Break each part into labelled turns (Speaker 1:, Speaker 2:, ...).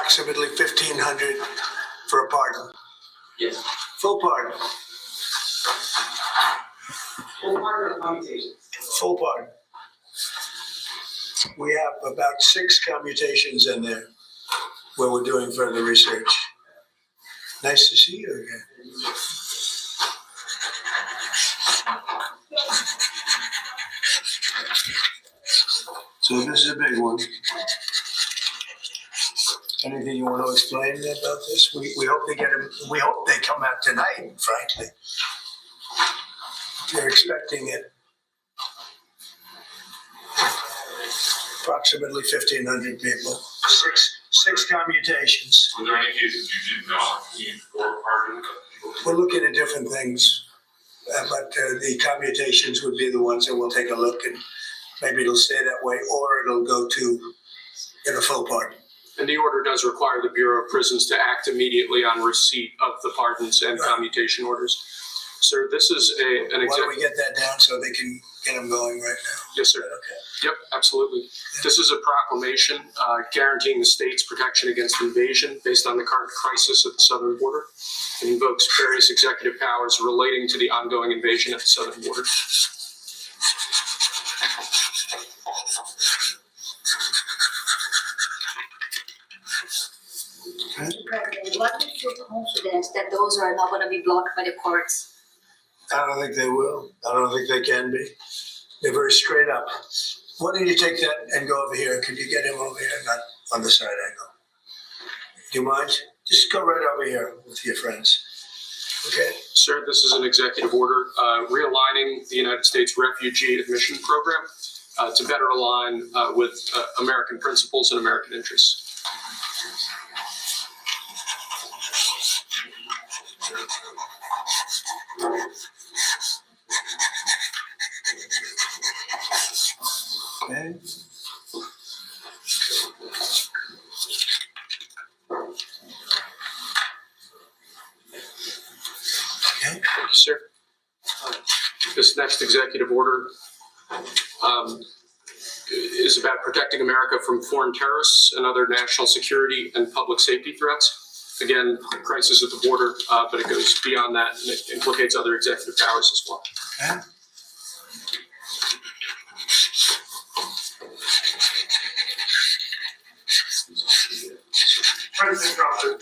Speaker 1: approximately 1,500 for a pardon.
Speaker 2: Yes.
Speaker 1: Full pardon.
Speaker 2: Full pardon or commutation?
Speaker 1: Full pardon. We have about 6 commutations in there where we're doing further research. Nice to see you again. So this is a big one. Anything you want to explain about this? We hope they get them. We hope they come out tonight, frankly. They're expecting it. Approximately 1,500 people. Six commutations.
Speaker 3: Were there any cases you did not use for pardon?
Speaker 1: We're looking at different things, but the commutations would be the ones that we'll take a look, and maybe it'll stay that way, or it'll go to in a full pardon.
Speaker 4: And the order does require the Bureau of Prisons to act immediately on receipt of the pardons and commutation orders. Sir, this is an
Speaker 1: Why don't
Speaker 4: executive.
Speaker 1: we get that down so they can get them going right now?
Speaker 4: Yes, sir.
Speaker 1: Okay.
Speaker 4: Yep, absolutely. This is a proclamation guaranteeing the state's protection against invasion based on the current crisis at the southern border. It invokes various executive powers relating to the ongoing invasion at the southern border.
Speaker 5: President, what makes you confident that those are not going to be blocked by the courts?
Speaker 1: I don't think they will. I don't think they can be. They're very straight up. Why don't you take that and go over here? Could you get him over here, not on the side angle? Do you mind? Just go right over here with your friends. Okay?
Speaker 4: Sir, this is an executive order realigning the United States refugee admission program to better align with American principles and American interests.
Speaker 1: Okay.
Speaker 4: Thank you, sir. This next executive order is about protecting America from foreign terrorists and other national security and public safety threats. Again, crisis at the border, but it goes beyond that and it implicates other executive powers as well.
Speaker 1: Okay.
Speaker 3: President Trump,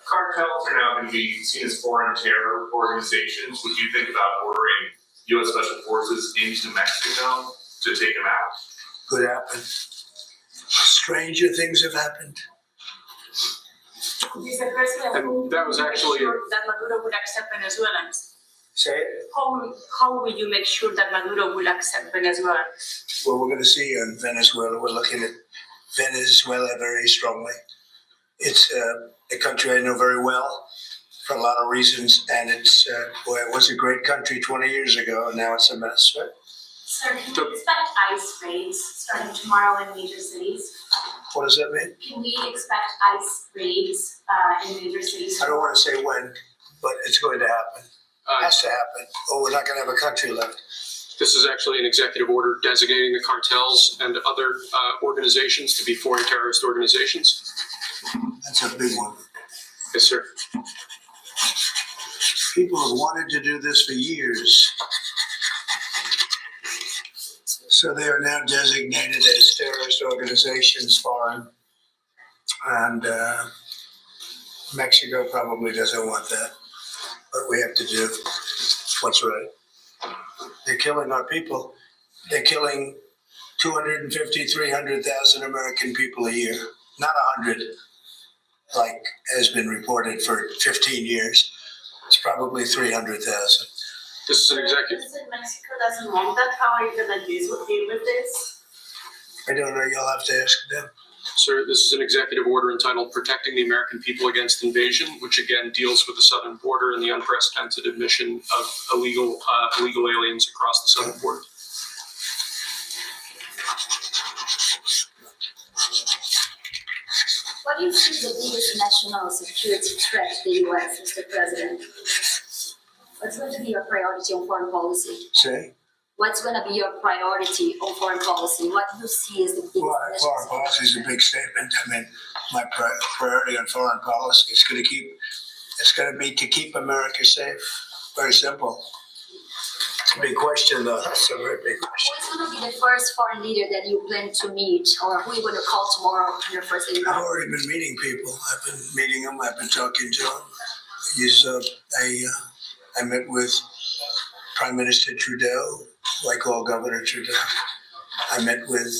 Speaker 3: cartels are now going to be seen as foreign terror organizations. Would you think about ordering U.S. Special Forces into Mexico to take them out?
Speaker 1: Could happen. Stranger things have happened.
Speaker 6: Mr. President,
Speaker 4: And that was actually-
Speaker 6: sure that Maduro would accept Venezuelans?
Speaker 1: Say it.
Speaker 6: How will you make sure that Maduro will accept Venezuelans?
Speaker 1: Well, we're going to see in Venezuela. We're looking at Venezuela very strongly. It's a country I know very well for a lot of reasons, and it's boy, it was a great country 20 years ago, and now it's a mess. Right?
Speaker 7: Sir, can we expect ICE raids starting tomorrow in major cities?
Speaker 1: What does that mean?
Speaker 7: Can we expect ICE raids in major cities?
Speaker 1: I don't want to say when, but it's going to happen. Has to happen, or we're not going to have a country left.
Speaker 4: This is actually an executive order designating the cartels and other organizations to be foreign terrorist organizations.
Speaker 1: That's a big one.
Speaker 4: Yes, sir.
Speaker 1: People have wanted to do this for years. So they are now designated as terrorist organizations, foreign. And Mexico probably doesn't want that. But we have to do what's right. They're killing our people. They're killing 250, 300,000 American people a year. Not 100, like has been reported for 15 years. It's probably 300,000.
Speaker 4: This is an executive.
Speaker 6: President, Mexico doesn't want that. How are you going to deal with this?
Speaker 1: I don't know, you'll have to ask them.
Speaker 4: Sir, this is an executive order entitled Protecting the American People Against Invasion, which again deals with the southern border and the unprecedented admission of illegal aliens across the southern border.
Speaker 5: What do you see the biggest national security threat to the U.S., Mr. President? What's going to be your priority on foreign policy?
Speaker 1: Say,
Speaker 5: what's gonna be your priority on foreign policy? What do you see as the biggest
Speaker 1: Well,
Speaker 5: initiatives?
Speaker 1: foreign policy is a big statement. I mean, my priority on foreign policy is going to be to keep America safe. Very simple. It's a big question, though. That's a very big question.
Speaker 5: Who's gonna be the first foreign leader that you plan to meet, or who you gonna call tomorrow on your first day?
Speaker 1: I've already been meeting people. I've been meeting them. I've been talking to them. I met with Prime Minister Trudeau, who I call Governor Trudeau. I met with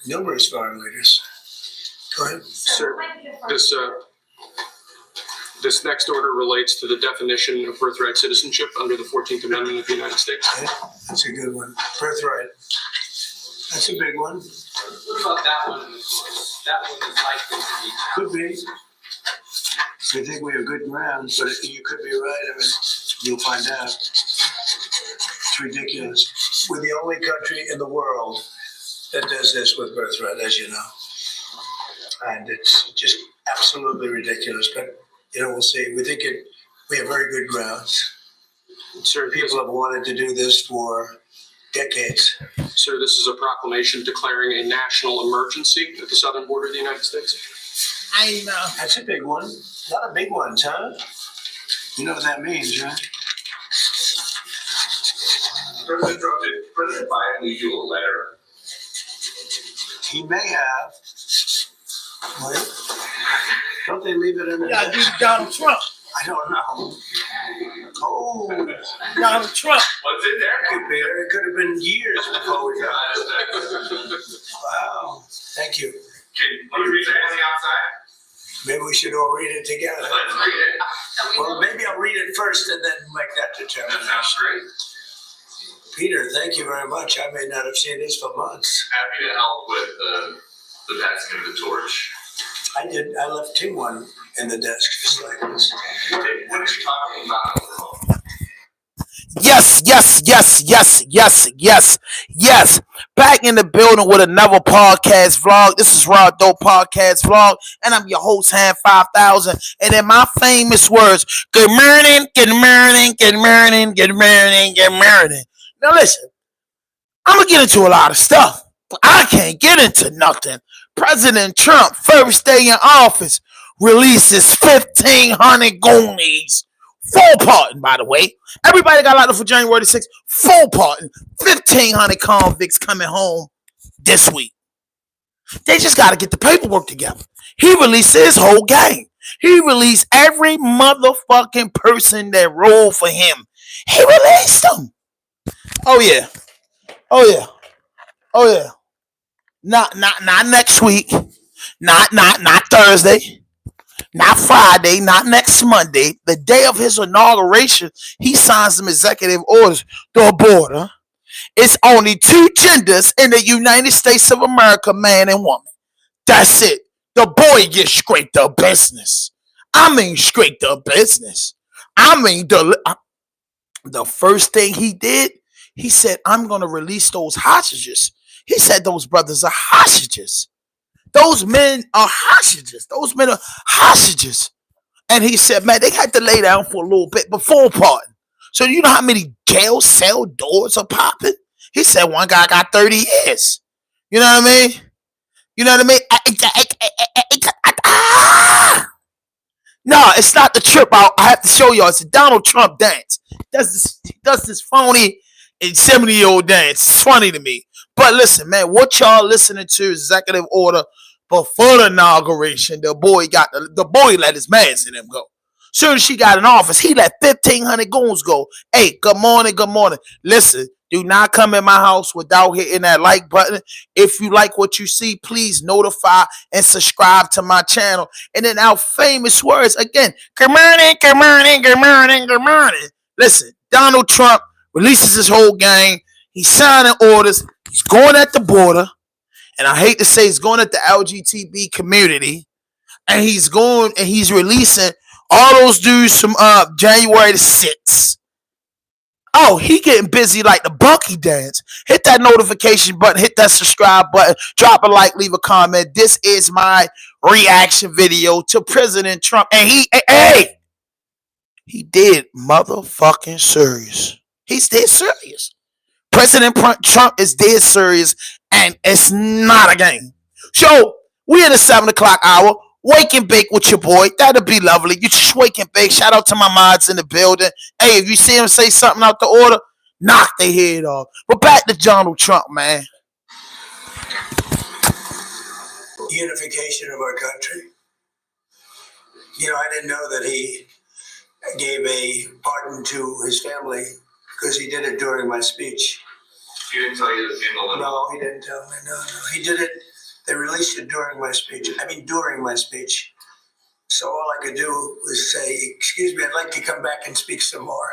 Speaker 1: numerous foreign leaders. Go ahead.
Speaker 4: Sir, this next order relates to the definition of birthright citizenship under the 14th Amendment of the United States.
Speaker 1: Yeah, that's a good one. Birthright. That's a big one.
Speaker 2: What about that one? That one is likely to be.
Speaker 1: Could be. I think we have good grounds, but you could be right. I mean, you'll find out. It's ridiculous. We're the only country in the world that does this with birthright, as you know. And it's just absolutely ridiculous. But, we'll see. We have very good grounds.
Speaker 4: Sir,
Speaker 1: People have wanted to do this for decades.
Speaker 4: Sir, this is a proclamation declaring a national emergency at the southern border of the United States.
Speaker 2: I know.
Speaker 1: That's a big one. A lot of big ones, huh? You know what that means, right?
Speaker 3: President Trump, did President Biden leave you a letter?
Speaker 1: He may have. Wait. Don't they leave it in there?
Speaker 2: Yeah, you Donald Trump.
Speaker 1: I don't know. Oh,
Speaker 2: Donald Trump.
Speaker 3: What's in there?
Speaker 1: could be. It could have been years before we got it.
Speaker 3: Can
Speaker 1: Wow. Thank you.
Speaker 3: you read anything outside?
Speaker 1: Maybe we should all read it together.
Speaker 3: Let's read it.
Speaker 1: Well, maybe I'll read it first and then make that
Speaker 3: That
Speaker 1: determination.
Speaker 3: sounds great.
Speaker 1: Peter, thank you very much. I may not have seen this for months.
Speaker 3: Happy to help with the passing of the torch.
Speaker 1: I did. I left Tim one in the desk just like this.
Speaker 3: What are you talking about?
Speaker 8: Yes, yes, yes, yes, yes, yes, yes. Back in the building with another podcast vlog. This is Raw Dope Podcast Vlog, and I'm your host, Hand 5000. And in my famous words, good morning, good morning, good morning, good morning, good morning. Now listen, I'm gonna get into a lot of stuff, but I can't get into nothing. President Trump, first day in office, releases 1,500 goonies. Full pardon, by the way. Everybody got locked up for January the 6th. Full pardon. 1,500 convicts coming home this week. They just got to get the paperwork together. He released his whole gang. He released every motherfucking person that rolled for him. He released them. Oh, yeah. Oh, yeah. Oh, yeah. Not next week. Not Thursday. Not Friday, not next Monday. The day of his inauguration, he signs some executive orders. The border. It's only two genders in the United States of America, man and woman. That's it. The boy gets straight to business. I mean, straight to business. I mean, the first thing he did, he said, I'm going to release those hostages. He said those brothers are hostages. Those men are hostages. Those men are hostages. And he said, man, they had to lay down for a little bit before pardon. So you know how many jail cell doors are popping? He said one guy got 30 years. You know what I mean? You know what I mean? No, it's not the trip out. I have to show y'all. It's a Donald Trump dance. He does this phony 70-year-old dance. It's funny to me. But listen, man, what y'all listening to executive order before the inauguration? The boy let his man in him go. Soon as she got in office, he let 1,500 goons go. Hey, good morning, good morning. Listen, do not come in my house without hitting that like button. If you like what you see, please notify and subscribe to my channel. And in our famous words, again, good morning, good morning, good morning, good morning. Listen, Donald Trump releases his whole gang. He's signing orders. He's going at the border. And I hate to say he's going at the LGBT community. And he's releasing all those dudes from January the 6th. Oh, he getting busy like the Bucky dance. Hit that notification button. Hit that subscribe button. Drop a like. Leave a comment. This is my reaction video to President Trump. And he did motherfucking serious. He's dead serious. Trump is dead serious, and it's not a game. So we in the 7 o'clock hour. Wake and bake with your boy. That'll be lovely. You just wake and bake. Shout out to my mods in the building. Hey, if you see him say something out the order, knock their head off. But back to Donald Trump, man.
Speaker 1: Unification of our country. You know, I didn't know that he gave a pardon to his family because he did it during my speech.
Speaker 3: He didn't tell you in the limit.
Speaker 1: No, he didn't tell me. No. He did it. They released it during my speech. During my speech. So all I could do was say, "Excuse me, I'd like to come back and speak some more."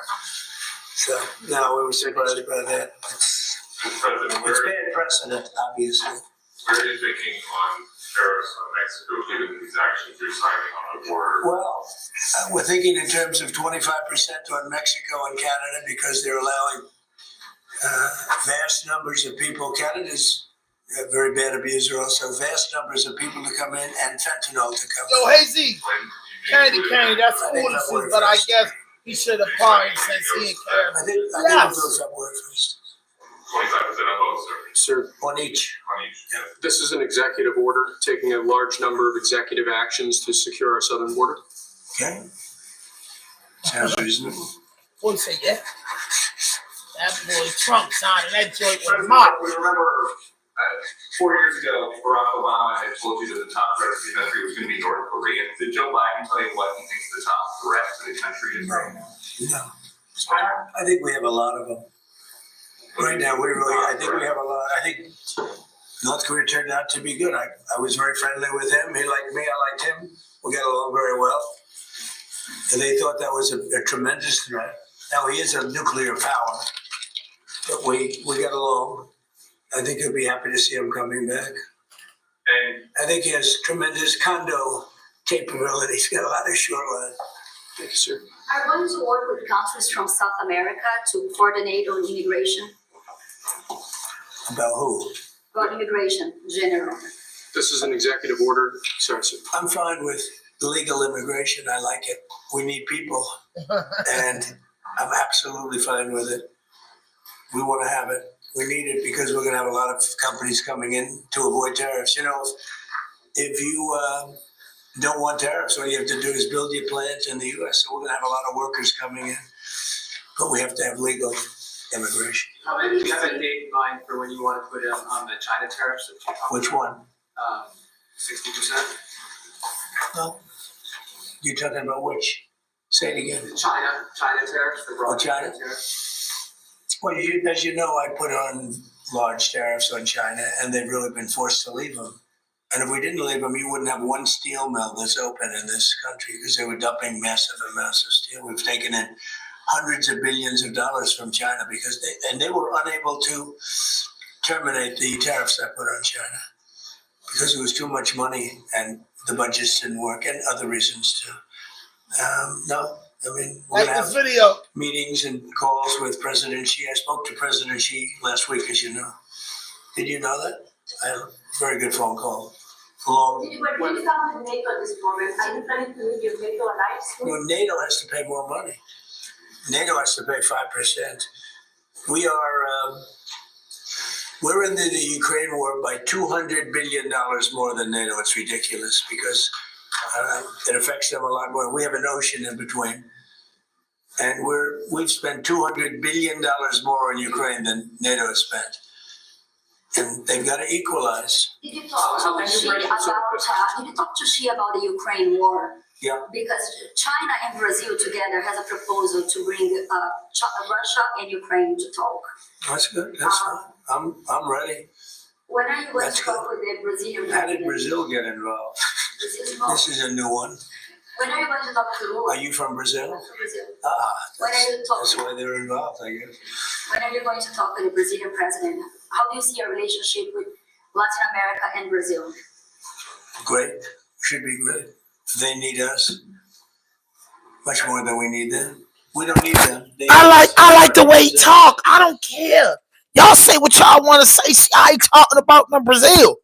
Speaker 1: So no, we were surprised by that.
Speaker 3: President,
Speaker 1: It's bad precedent, obviously.
Speaker 3: where are you thinking on tariffs on Mexico, given these actions you're signing on the border?
Speaker 1: Well, we're thinking in terms of 25% on Mexico and Canada because they're allowing vast numbers of people. Canada's a very bad abuser also. Vast numbers of people to come in and fentanyl to come in.
Speaker 8: Hazy,
Speaker 3: When do you think
Speaker 8: Candy, that's
Speaker 1: I think
Speaker 8: foolishness, but I guess he should have pardoned since he didn't care.
Speaker 1: I think
Speaker 8: Yes.
Speaker 1: it goes upward first.
Speaker 3: 25% on both, sir,
Speaker 4: Sir,
Speaker 1: On each.
Speaker 3: on each? Yeah.
Speaker 4: this is an executive order taking a large number of executive actions to secure our southern border.
Speaker 1: Okay. Sounds reasonable.
Speaker 8: Boy say yeah. That boy Trump signing that joint with a
Speaker 3: President,
Speaker 8: mop.
Speaker 3: we remember 4 years ago, Barack Obama had told you that the top threat to the country was going to be North Korea. Did Joe Biden tell you what he thinks the top threat to the country is right now?
Speaker 1: No. I think we have a lot of them. Right now, I think we have a lot. I think North Korea turned out to be good. I was very friendly with him. He liked me. I liked him. We got along very well. And they thought that was a tremendous threat. Now, he is a nuclear power, but we got along. I think he'll be happy to see him coming back.
Speaker 3: And
Speaker 1: I think he has tremendous condo capability. He's got a lot of shoreline.
Speaker 4: Thank you, sir.
Speaker 5: Are you going to work with countries from South America to coordinate on immigration?
Speaker 1: About who?
Speaker 5: About immigration in general?
Speaker 4: This is an executive order. Sorry, sir.
Speaker 1: I'm fine with legal immigration. I like it. We need people. And I'm absolutely fine with it. We want to have it. We need it because we're going to have a lot of companies coming in to avoid tariffs. You know, if you don't want tariffs, all you have to do is build your plant in the U.S. So we're going to have a lot of workers coming in. But we have to have legal immigration.
Speaker 2: Do you have a date in mind for when you want to put it on the China tariffs that you talked
Speaker 1: Which one?
Speaker 2: 60%?
Speaker 1: No. You're talking about which? Say it again.
Speaker 2: The China tariffs, the broad
Speaker 1: China?
Speaker 2: tariffs.
Speaker 1: Well, as you know, I put on large tariffs on China, and they've really been forced to leave them. And if we didn't leave them, you wouldn't have one steel mill that's open in this country because they were dumping massive amounts of steel. We've taken in hundreds of billions of dollars from China because they were unable to terminate the tariffs I put on China because it was too much money and the budgets didn't work and other reasons too. No, I mean, we're gonna have meetings and calls with President Xi. I spoke to President Xi last week, as you know. Did you know that? I had a very good phone call.
Speaker 7: When you come with NATO at this moment, are you planning to leave your NATO alive soon?
Speaker 1: Well, NATO has to pay more money. NATO has to pay 5%. We're in the Ukraine war by $200 billion more than NATO. It's ridiculous because it affects them a lot more. We have an ocean in between. And we've spent $200 billion more in Ukraine than NATO has spent. And they've got to equalize.
Speaker 5: Did you talk to Xi about the Ukraine war?
Speaker 1: Yeah.
Speaker 5: Because China and Brazil together has a proposal to bring Russia and Ukraine to talk.
Speaker 1: That's good. That's fine. I'm ready.
Speaker 5: When are you going
Speaker 1: That's
Speaker 5: to talk with the Brazilian
Speaker 1: How did
Speaker 5: president?
Speaker 1: Brazil get involved?
Speaker 5: Brazil's involved.
Speaker 1: This is a new one.
Speaker 5: When are you going to talk to Lula?
Speaker 1: Are you from Brazil?
Speaker 5: I'm from Brazil. When are
Speaker 1: That's,
Speaker 5: you talking?
Speaker 1: that's why they're involved, I guess.
Speaker 5: When are you going to talk with the Brazilian president? How do you see your relationship with Latin America and Brazil?
Speaker 1: Great. Should be great. They need us much more than we need them. We don't need them.
Speaker 8: I like the way he talk. I don't care. Y'all say what y'all want to say. See, I ain't talking about them Brazil.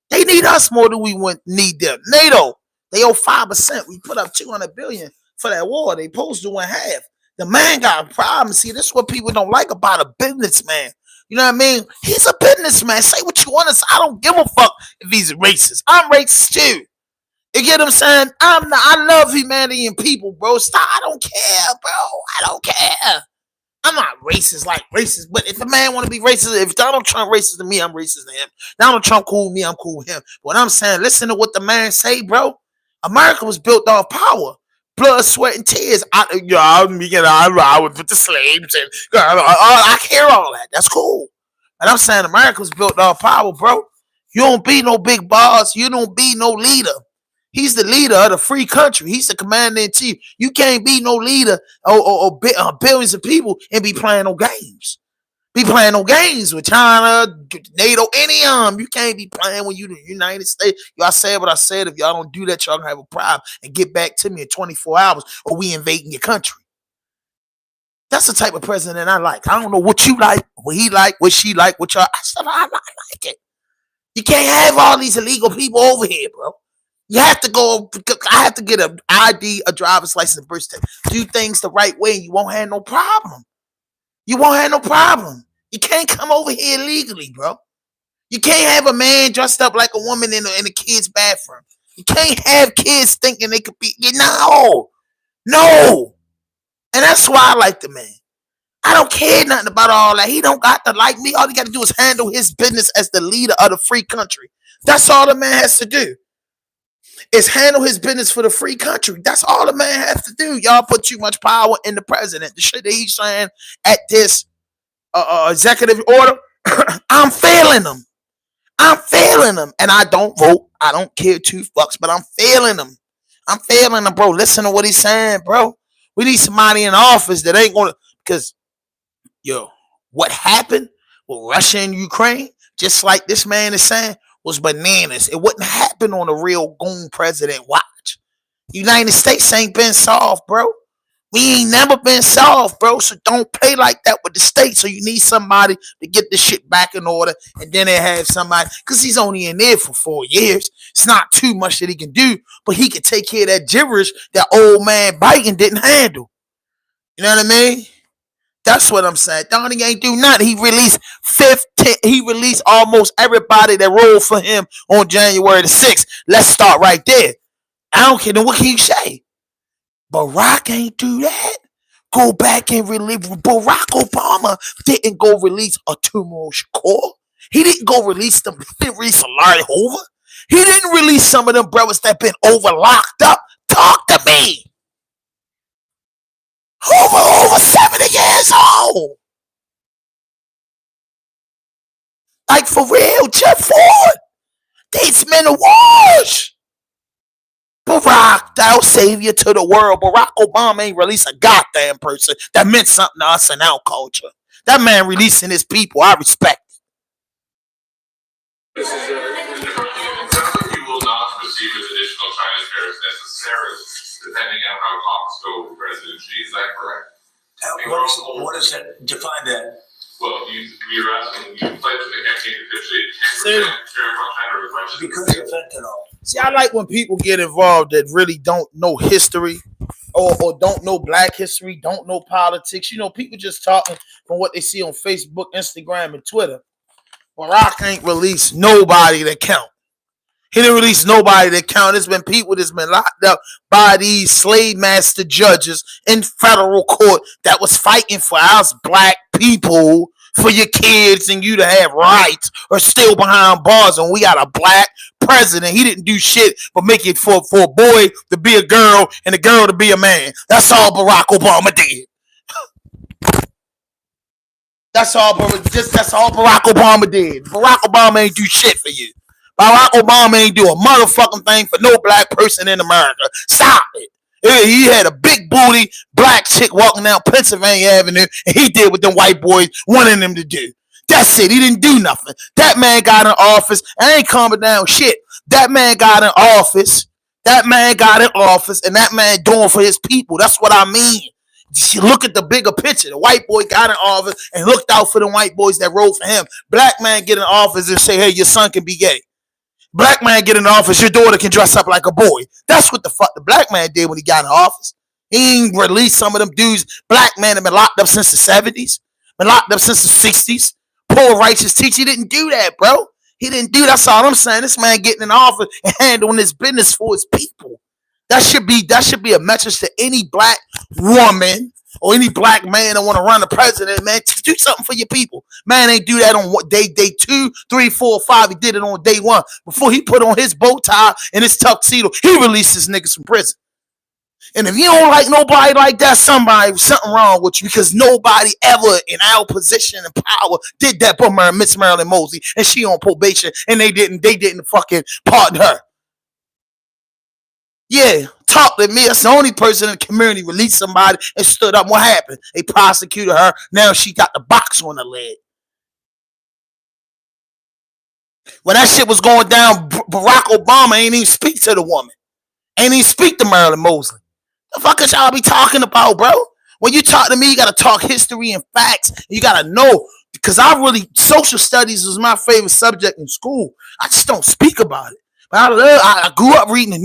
Speaker 8: They need us more than we need them. NATO, they owe 5%. We put up $200 billion for that war. They supposed to win half. The man got a problem. See, this is what people don't like about a businessman. You know what I mean? He's a businessman. Say what you want to say. I don't give a fuck if he's racist. I'm racist too. You get what I'm saying? I love humanity and people, bro. Stop. I don't care, bro. I don't care. I'm not racist like racist, but if a man want to be racist, if Donald Trump racist to me, I'm racist to him. Donald Trump cool with me, I'm cool with him. What I'm saying, listen to what the man say, bro. America was built off power, blood, sweat, and tears. I was with the slaves, and I hear all that. That's cool. And I'm saying America was built off power, bro. You don't be no big boss. You don't be no leader. He's the leader of the free country. He's the commander in chief. You can't be no leader or billions of people and be playing no games. Be playing no games with China, NATO, any You can't be playing when you the United States. Y'all said what I said. If y'all don't do that, y'all gonna have a problem and get back to me in 24 hours or we invading your country. That's the type of president I like. I don't know what you like, what he like, what she like, what y'all. I like it. You can't have all these illegal people over here, bro. You have to go. I have to get an ID, a driver's license, and birth certificate. Do things the right way, and you won't have no problem. You won't have no problem. You can't come over here illegally, bro. You can't have a man dressed up like a woman in a kid's bathroom. You can't have kids thinking they could be. No. And that's why I like the man. I don't care nothing about all that. He don't got to like me. All he got to do is handle his business as the leader of the free country. That's all the man has to do. Is handle his business for the free country. That's all the man has to do. Y'all put too much power in the president. The shit that he's saying at this executive order, I'm failing them. And I don't vote. I don't care two fucks, but I'm failing them. Bro. Listen to what he's saying, bro. We need somebody in office that ain't gonna, because what happened with Russia and Ukraine, just like this man is saying, was bananas. It wouldn't happen on a real goon president watch. United States ain't been soft, bro. We ain't never been soft, bro. So don't play like that with the states. So you need somebody to get this shit back in order, and then they have somebody, because he's only in there for 4 years. It's not too much that he can do, but he can take care of that gibberish that old man Biden didn't handle. You know what I mean? That's what I'm saying. Donnie ain't do nothing. He released almost everybody that rolled for him on January the 6th. Let's start right there. I don't care. Then what can you say? Barack ain't do that. Go back and release. Barack Obama didn't go release a Tumo Shakur. He didn't go release them. He didn't release a Larry Hoover. He didn't release some of them brothers that been over locked up. Talk to me. Over 70 years old. Like for real, Jeff Ford. These men are wars. Barack, thou savior to the world. Barack Obama ain't released a goddamn person that meant something to us in our culture. That man releasing his people, I respect it.
Speaker 3: It sounds like you will not receive additional China tariffs necessarily, depending on how talks go with the presidency. Is that correct?
Speaker 1: What is that? Define that.
Speaker 3: Well, you're asking, you pledged to the campaign officially 10% tariff on China with Russia.
Speaker 1: Because of fentanyl.
Speaker 8: See, I like when people get involved that really don't know history or don't know black history, don't know politics. People just talking from what they see on Facebook, Instagram, and Twitter. Barack ain't released nobody that count. He didn't release nobody that count. There's been people that's been locked up by these slave master judges in federal court that was fighting for us black people, for your kids and you to have rights, or still behind bars. And we got a black president. He didn't do shit but make it for a boy to be a girl and a girl to be a man. That's all Barack Obama did. That's all Barack Obama did. Barack Obama ain't do shit for you. Barack Obama ain't do a motherfucking thing for no black person in America. Stop it. He had a big booty black chick walking down Pennsylvania Avenue, and he did what them white boys wanted him to do. That's it. He didn't do nothing. That man got in office. I ain't calming down shit. That man got in office. And that man doing for his people. That's what I mean. You look at the bigger picture. The white boy got in office and looked out for the white boys that rode for him. Black man get in office and say, hey, your son can be gay. Black man get in office, your daughter can dress up like a boy. That's what the fuck the black man did when he got in office. He ain't released some of them dudes. Black men have been locked up since the 70s, been locked up since the 60s. poor righteous teacher. He didn't do that, bro. He didn't do that. That's all I'm saying. This man getting in office and handling his business for his people. That should be a message to any black woman or any black man that want to run the president, man. Do something for your people. Man ain't do that on day 2, 3, 4, 5. He did it on day 1. Before he put on his bow tie and his tuxedo, he released his niggas from prison. And if you don't like nobody like that, something wrong with you, because nobody ever in our position and power did that but Miss Marilyn Mosey, and she on probation, and they didn't fucking pardon her. Yeah, talk to me. That's the only person in the community released somebody and stood up. What happened? They prosecuted her. Now she got the box on her leg. When that shit was going down, Barack Obama ain't even speak to the woman. Ain't even speak to Marilyn Mosley. The fuck is y'all be talking about, bro? When you talk to me, you gotta talk history and facts. You gotta know, because social studies was my favorite subject in school. I just don't speak about it. But I grew up reading the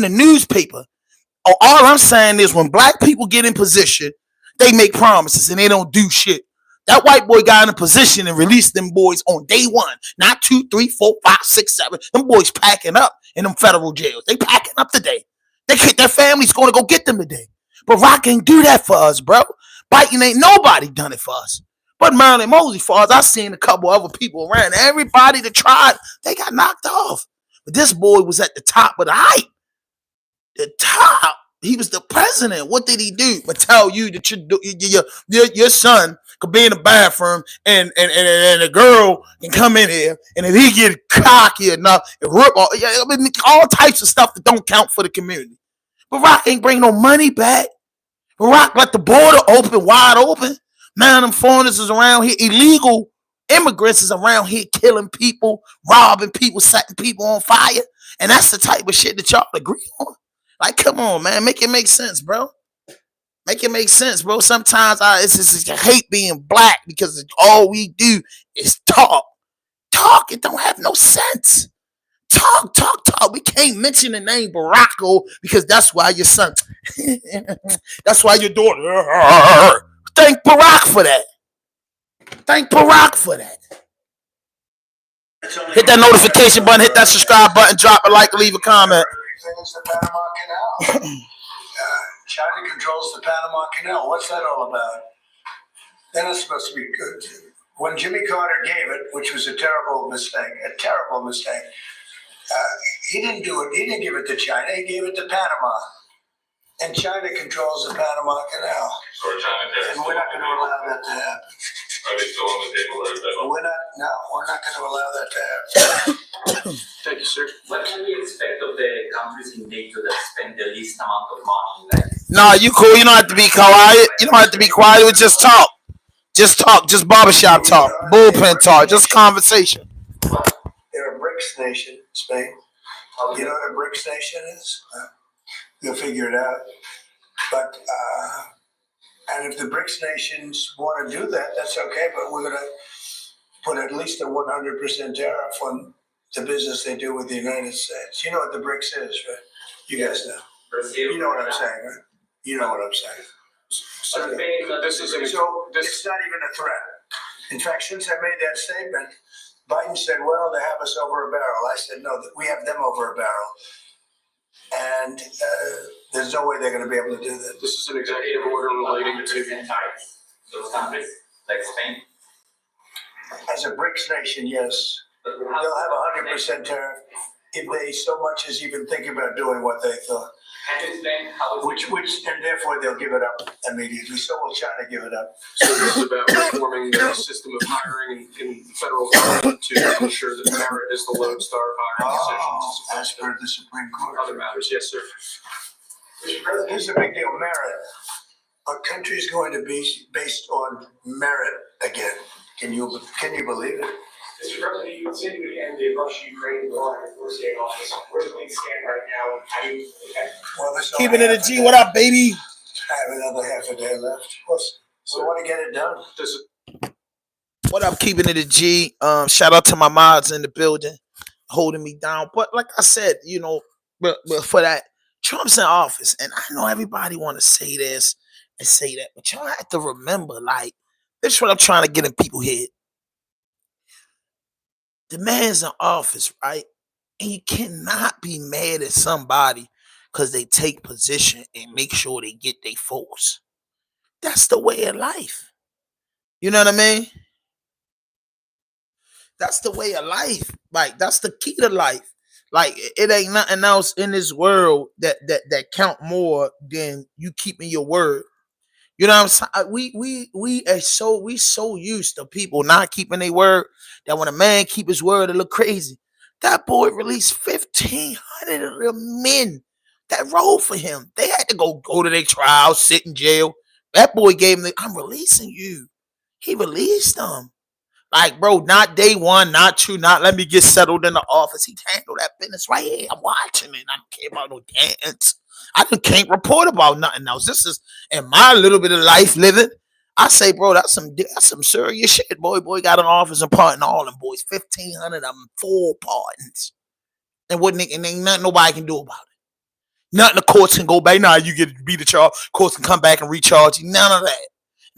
Speaker 8: newspaper. All I'm saying is when black people get in position, they make promises and they don't do shit. That white boy got in a position and released them boys on day 1, not 2, 3, 4, 5, 6, 7. Them boys packing up in them federal jails. They packing up today. Their family's going to go get them today. But Rock ain't do that for us, bro. Biden ain't nobody done it for us. But Marilyn Mosey, for us, I seen a couple other people around. Everybody that tried, they got knocked off. But this boy was at the top of the height. The top. He was the president. What did he do? But tell you that your son could be in the bathroom and a girl can come in here, and if he get cocky enough and rip all types of stuff that don't count for the community. Barack ain't bring no money back. Barack let the border open, wide open. Now them foreigners is around here, illegal immigrants is around here killing people, robbing people, setting people on fire. And that's the type of shit that y'all agree on. Like, come on, man. Make it make sense, bro. Make it make sense, bro. Sometimes I hate being black because all we do is talk. Talk. It don't have no sense. Talk. We can't mention the name Barack because that's why your son, that's why your daughter. Thank Barack for that. Hit that notification button, hit that subscribe button, drop a like, leave a comment.
Speaker 1: Everything's the Panama Canal. China controls the Panama Canal. What's that all about? Then it's supposed to be good. When Jimmy Carter gave it, which was a terrible mistake, he didn't do it. He didn't give it to China. He gave it to Panama. And China controls the Panama Canal.
Speaker 3: Or China.
Speaker 1: And we're not going to allow that to happen.
Speaker 3: Are they still on the table, or is that?
Speaker 1: We're not going to allow that to happen.
Speaker 4: Thank you, sir.
Speaker 2: What can we expect of the countries in NATO that spend the least amount of money? Like,
Speaker 8: Nah, you cool. You don't have to be quiet. Just talk. Just barbershop talk. Bullpen talk. Just conversation.
Speaker 1: They're a BRICS nation, Spain. You know what a BRICS nation is? You'll figure it out. But, and if the BRICS nations want to do that, that's okay. But we're going to put at least a 100% tariff on the business they do with the United States. You know what the BRICS is, right? You guys know.
Speaker 2: Brazil.
Speaker 1: You know what I'm saying, right? You know what I'm saying.
Speaker 4: Sir, this is
Speaker 1: So it's not even a threat. In fact, since I made that statement, Biden said, well, they have us over a barrel. I said, no, we have them over a barrel. And there's no way they're going to be able to do that.
Speaker 4: This is an executive order relating to
Speaker 2: tariffs. Those countries, like Spain.
Speaker 1: As a BRICS nation, yes. They'll have 100% tariff if they so much as even think about doing what they thought.
Speaker 2: Can you explain how
Speaker 1: And therefore they'll give it up immediately. So will China give it up.
Speaker 4: So this is about reforming the system of hiring in federal government to ensure that merit is the lodestar of hiring decisions.
Speaker 1: As per the Supreme Court.
Speaker 4: Other matters, yes, sir.
Speaker 1: Here's a big deal, merit. Our country is going to be based on merit again. Can you believe it?
Speaker 9: Mr. President, you said you would end the Russia-Ukraine war in the first day of office. Where do things stand right now, and how do you okay?
Speaker 1: Well, there's no
Speaker 8: Keeping it a
Speaker 1: half
Speaker 8: G.
Speaker 1: day.
Speaker 8: What up, baby?
Speaker 1: I have another half a day left. So I want to get it done.
Speaker 8: What up, keeping it a G? Shout out to my mods in the building, holding me down. But like I said, but for that, Trump's in office, and I know everybody want to say this and say that, but y'all have to remember, like, This is what I'm trying to get in people's head. The man's in office, right? And you cannot be mad at somebody because they take position and make sure they get their folks. That's the way of life. You know what I mean? That's the way of life. Like that's the key to life. Like it ain't nothing else in this world that count more than you keeping your word. You know what I'm saying? We so used to people not keeping their word that when a man keep his word, it look crazy. That boy released 1,500 of the men that rode for him. They had to go to their trial, sit in jail. That boy gave him I'm releasing you. He released them. Like, bro, not day one, not two, not let me get settled in the office. He handled that business right here. I'm watching it. I don't care about no dance. I just can't report about nothing else. This is in my little bit of life living. I say, bro, that's some serious shit. Boy got an office and pardon all them boys. 1,500 of them, full pardons. And ain't nothing nobody can do about it. Nothing the courts can go back. Nah, you get to beat the charge. Courts can come back and recharge you. None of that.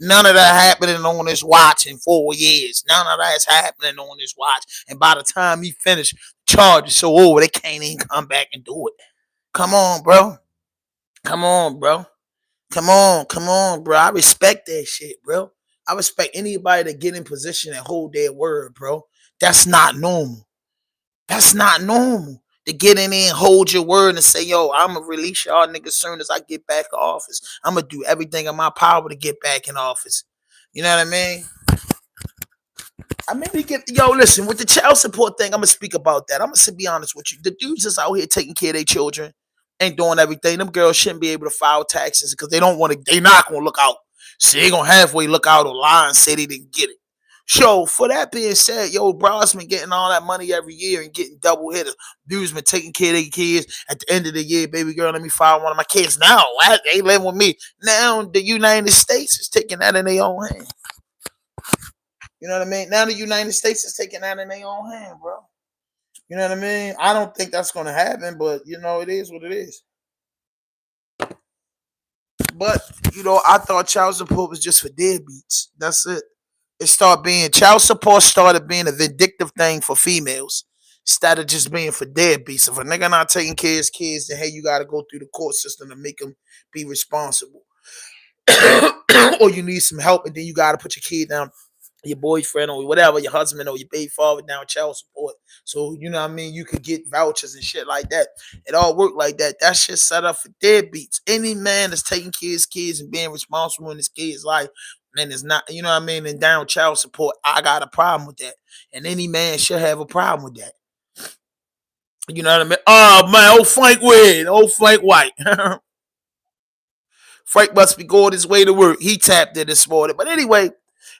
Speaker 8: None of that happening on this watch in 4 years. None of that's happening on this watch. And by the time he finished, charge is so over, they can't even come back and do it. Come on, bro. Come on, bro. Come on, bro. I respect that shit, bro. I respect anybody that get in position and hold their word, bro. That's not normal. That's not normal. To get in there and hold your word and say, yo, I'm going to release y'all niggas as soon as I get back in office. I'm going to do everything in my power to get back in office. You know what I mean? Listen, with the child support thing, I'm going to speak about that. I'm going to be honest with you. The dudes that's out here taking care of their children and doing everything, them girls shouldn't be able to file taxes because they not going to look out. So they going to halfway look out or lie and say they didn't get it. So for that being said, bro's been getting all that money every year and getting double hitters. Dudes been taking care of their kids. At the end of the year, baby girl, let me file one of my kids. Now, they live with me. Now the United States is taking that in their own hand. You know what I mean? Now the United States is taking that in their own hand, bro. You know what I mean? I don't think that's going to happen, but, it is what it is. But, I thought child support was just for deadbeats. That's it. Child support started being a vindictive thing for females instead of just being for deadbeats. If a nigga not taking care of his kids, then hey, you got to go through the court system to make them be responsible. Or you need some help, and then you got to put your kid down, your boyfriend or whatever, your husband or your baby father down child support. So, you know what I mean? You could get vouchers and shit like that. It all worked like that. That shit set up for deadbeats. Any man that's taking care of his kids and being responsible in his kid's life, and it's not, you know what I mean, and down child support, I got a problem with that. And any man should have a problem with that. You know what I mean? Oh, man, old Frank White. Frank must be going his way to work. He tapped it this morning. But anyway,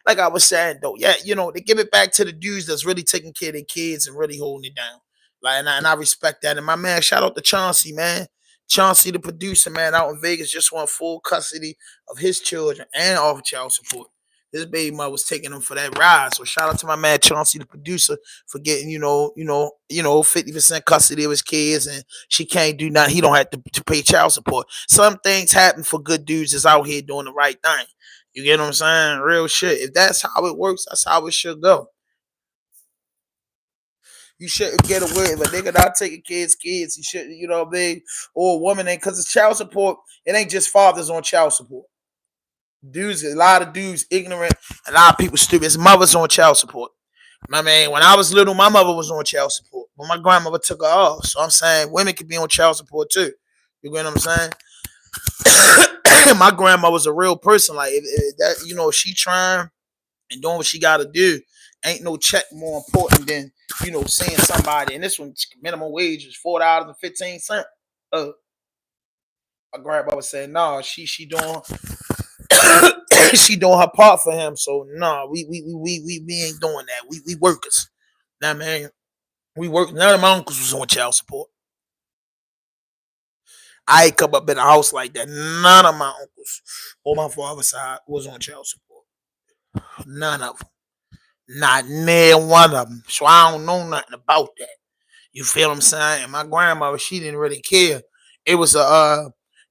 Speaker 8: like I was saying, though, yeah, they give it back to the dudes that's really taking care of their kids and really holding it down. Like, and I respect that. And my man, shout out to Chauncey, man. Chauncey, the producer, man, out in Vegas, just want full custody of his children and off child support. His baby mother was taking him for that ride. So shout out to my man Chauncey, the producer, for getting, 50% custody of his kids, and she can't do nothing. He don't have to pay child support. Some things happen for good dudes that's out here doing the right thing. You get what I'm saying? Real shit. If that's how it works, that's how it should go. You shouldn't get away with a nigga not taking kids. You shouldn't, or a woman ain't, because it's child support. It ain't just fathers on child support. Dudes, a lot of dudes ignorant, a lot of people stupid. It's mothers on child support. My man, when I was little, my mother was on child support, but my grandmother took her off. So I'm saying women can be on child support too. You get what I'm saying? My grandma was a real person. Like if that, she trying and doing what she got to do. Ain't no check more important than seeing somebody. And this one, minimum wage is $4.15. My grandma was saying, no, she doing she doing her part for him. So no, we ain't doing that. We workers. Nah, man, we work. None of my uncles was on child support. I ain't come up in a house like that. None of my uncles on my father's side was on child support. None of them. Not near one of them. So I don't know nothing about that. You feel what I'm saying? And my grandmother, she didn't really care. It was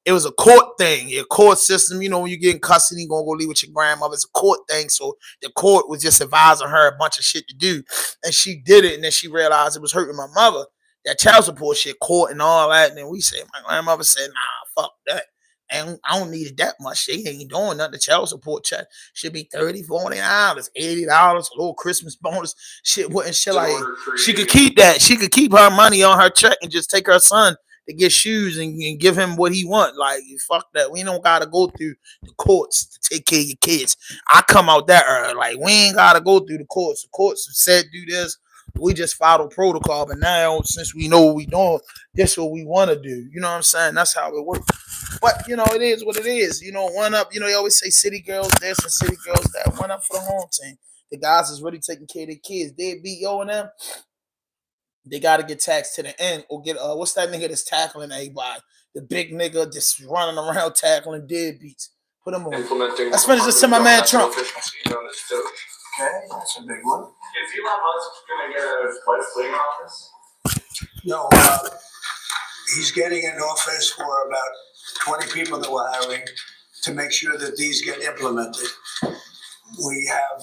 Speaker 8: it was a court thing, a court system. You know, when you get in custody, you're gonna go live with your grandmother. It's a court thing. So the court was just advising her a bunch of shit to do, and she did it. And then she realized it was hurting my mother. That child support shit, court and all that. And then we said, my grandmother said, nah, fuck that. And I don't need it that much. She ain't doing nothing. The child support check should be $30, $40, $80, a little Christmas bonus. Shit, what and shit like she could keep that. She could keep her money on her check and just take her son to get shoes and give him what he want. Like, fuck that. We don't gotta go through the courts to take care of your kids. I come out that early. Like, we ain't gotta go through the courts. The courts have said do this. We just follow protocol. But now, since we know what we doing, that's what we want to do. You know what I'm saying? That's how it works. But, you know, it is what it is. You know, one up, you know, they always say city girls this and city girls that. One up for the home team. The guys is really taking care of their kids. They beat yo and them. They got to get taxed to the end or get, what's that nigga that's tackling everybody? The big nigga just running around tackling deadbeats. Put him on.
Speaker 4: Implementing.
Speaker 8: Let's finish this to my man Trump.
Speaker 1: Okay, that's a big one.
Speaker 3: Is Elon Musk gonna get a legislative office?
Speaker 1: No, he's getting an office for about 20 people that we're hiring to make sure that these get implemented. We have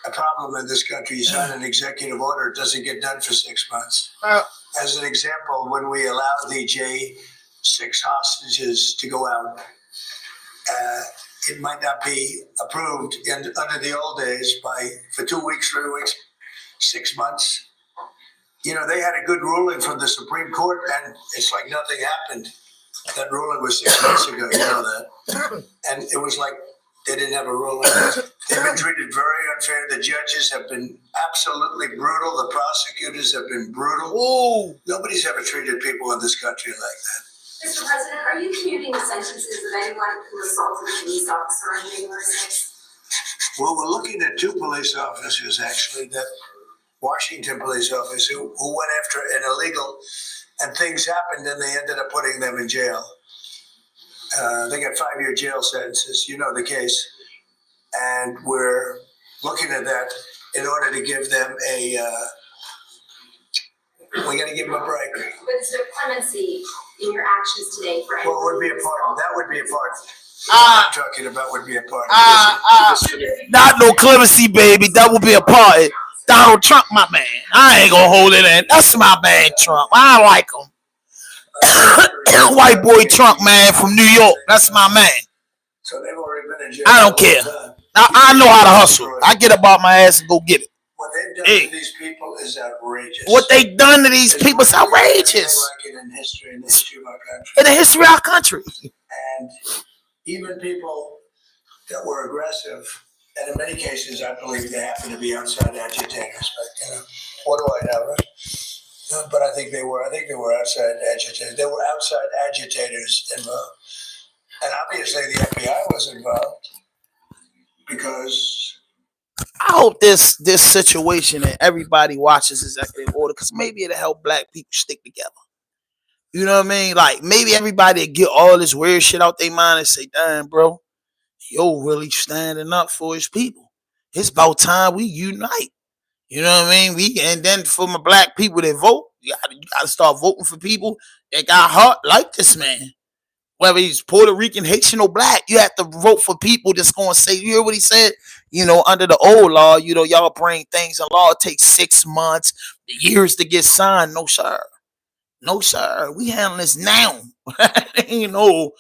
Speaker 1: a problem in this country. You sign an executive order, it doesn't get done for 6 months. As an example, when we allow the J6 hostages to go out, it might not be approved under the old days for 2 weeks, 3 weeks, 6 months. You know, they had a good ruling from the Supreme Court, and it's like nothing happened. That ruling was 6 months ago, you know that. And it was like they didn't have a ruling. They've been treated very unfair. The judges have been absolutely brutal. The prosecutors have been brutal.
Speaker 8: Ooh.
Speaker 1: Nobody's ever treated people in this country like that.
Speaker 5: Mr. President, are you commuting the sentences of anyone who assaulted a police officer on January 6th?
Speaker 1: Well, we're looking at 2 police officers, actually, that Washington police officers who went after an illegal, and things happened and they ended up putting them in jail. They got 5-year jail sentences, you know the case. And we're looking at that in order to give them we got to give them a break.
Speaker 7: But is there clemency in your actions today for
Speaker 1: Well, would be a part. That would be a part. What I'm talking about would be a part.
Speaker 8: Not no clemency, baby. That would be a part. Donald Trump, my man. I ain't gonna hold it in. That's my man, Trump. I like him. White boy Trump, man, from New York. That's my man.
Speaker 1: So they've already been in jail.
Speaker 8: I don't care. I know how to hustle. I get up off my ass and go get it.
Speaker 1: What they've done to these people is outrageous.
Speaker 8: What they done to these people is outrageous.
Speaker 1: Like it in history, in the history of our country.
Speaker 8: In the history of our country.
Speaker 1: And even people that were aggressive, and in many cases, I believe they happen to be outside agitators. But you know, what do I know, right? But I think they were outside agitators. They were outside agitators involved, and obviously the FBI was involved because.
Speaker 8: I hope this situation and everybody watches executive order because maybe it'll help black people stick together. You know what I mean? Like maybe everybody get all this weird shit out their mind and say, "Damn, bro, yo, really standing up for his people. It's about time we unite." You know what I mean? And then for my black people that vote, you gotta start voting for people that got heart like this man. Whether he's Puerto Rican, Haitian, or black, you have to vote for people that's going to say, you hear what he said? You know, under the old law, you know, y'all bring things in law, it takes 6 months, years to get signed. No, sir. No, sir. We handle this now. You know,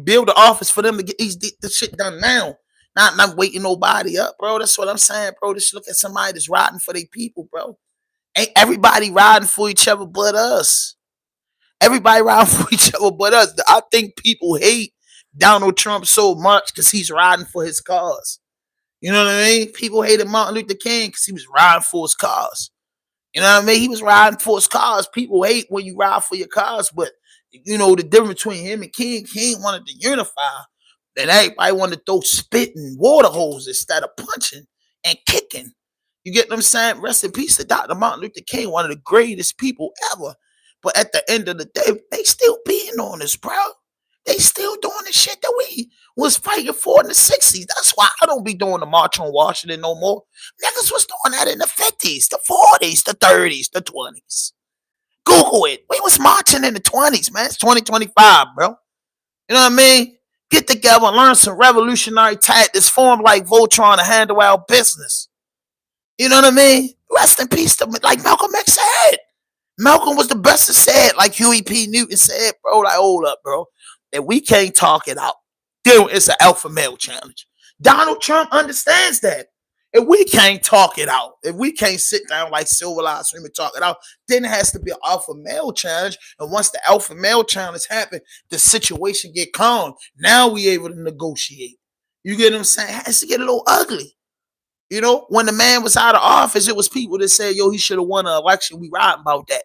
Speaker 8: build the office for them to get this shit done now. Not waiting nobody up, bro. That's what I'm saying, bro. Just look at somebody that's riding for their people, bro. Ain't everybody riding for each other but us. Everybody riding for each other but us. I think people hate Donald Trump so much because he's riding for his cause. You know what I mean? People hated Martin Luther King because he was riding for his cause. You know what I mean? He was riding for his cause. People hate when you ride for your cause, but you know the difference between him and King wanted to unify. Then everybody wanted to throw spit and water hoses instead of punching and kicking. You get what I'm saying? Rest in peace to Dr. Martin Luther King, one of the greatest people ever. But at the end of the day, they still beating on us, bro. They still doing the shit that we was fighting for in the 60s. That's why I don't be doing the March on Washington no more. Niggas was doing that in the 50s, the 40s, the 30s, the 20s. Google it. We was marching in the 20s, man. It's 2025, bro. You know what I mean? Get together and learn some revolutionary tactics, form like Voltron to handle our business. You know what I mean? Rest in peace to like Malcolm X said. Malcolm was the best that said, like Huey P. Newton said, bro, like, hold up, bro. If we can't talk it out, then it's an alpha male challenge. Donald Trump understands that. If we can't talk it out, if we can't sit down like civilized women talk it out, then it has to be an alpha male challenge. And once the alpha male challenge happens, the situation get calm. Now we able to negotiate. You get what I'm saying? It has to get a little ugly. You know, when the man was out of office, it was people that said, yo, he should have won an election. We riding about that.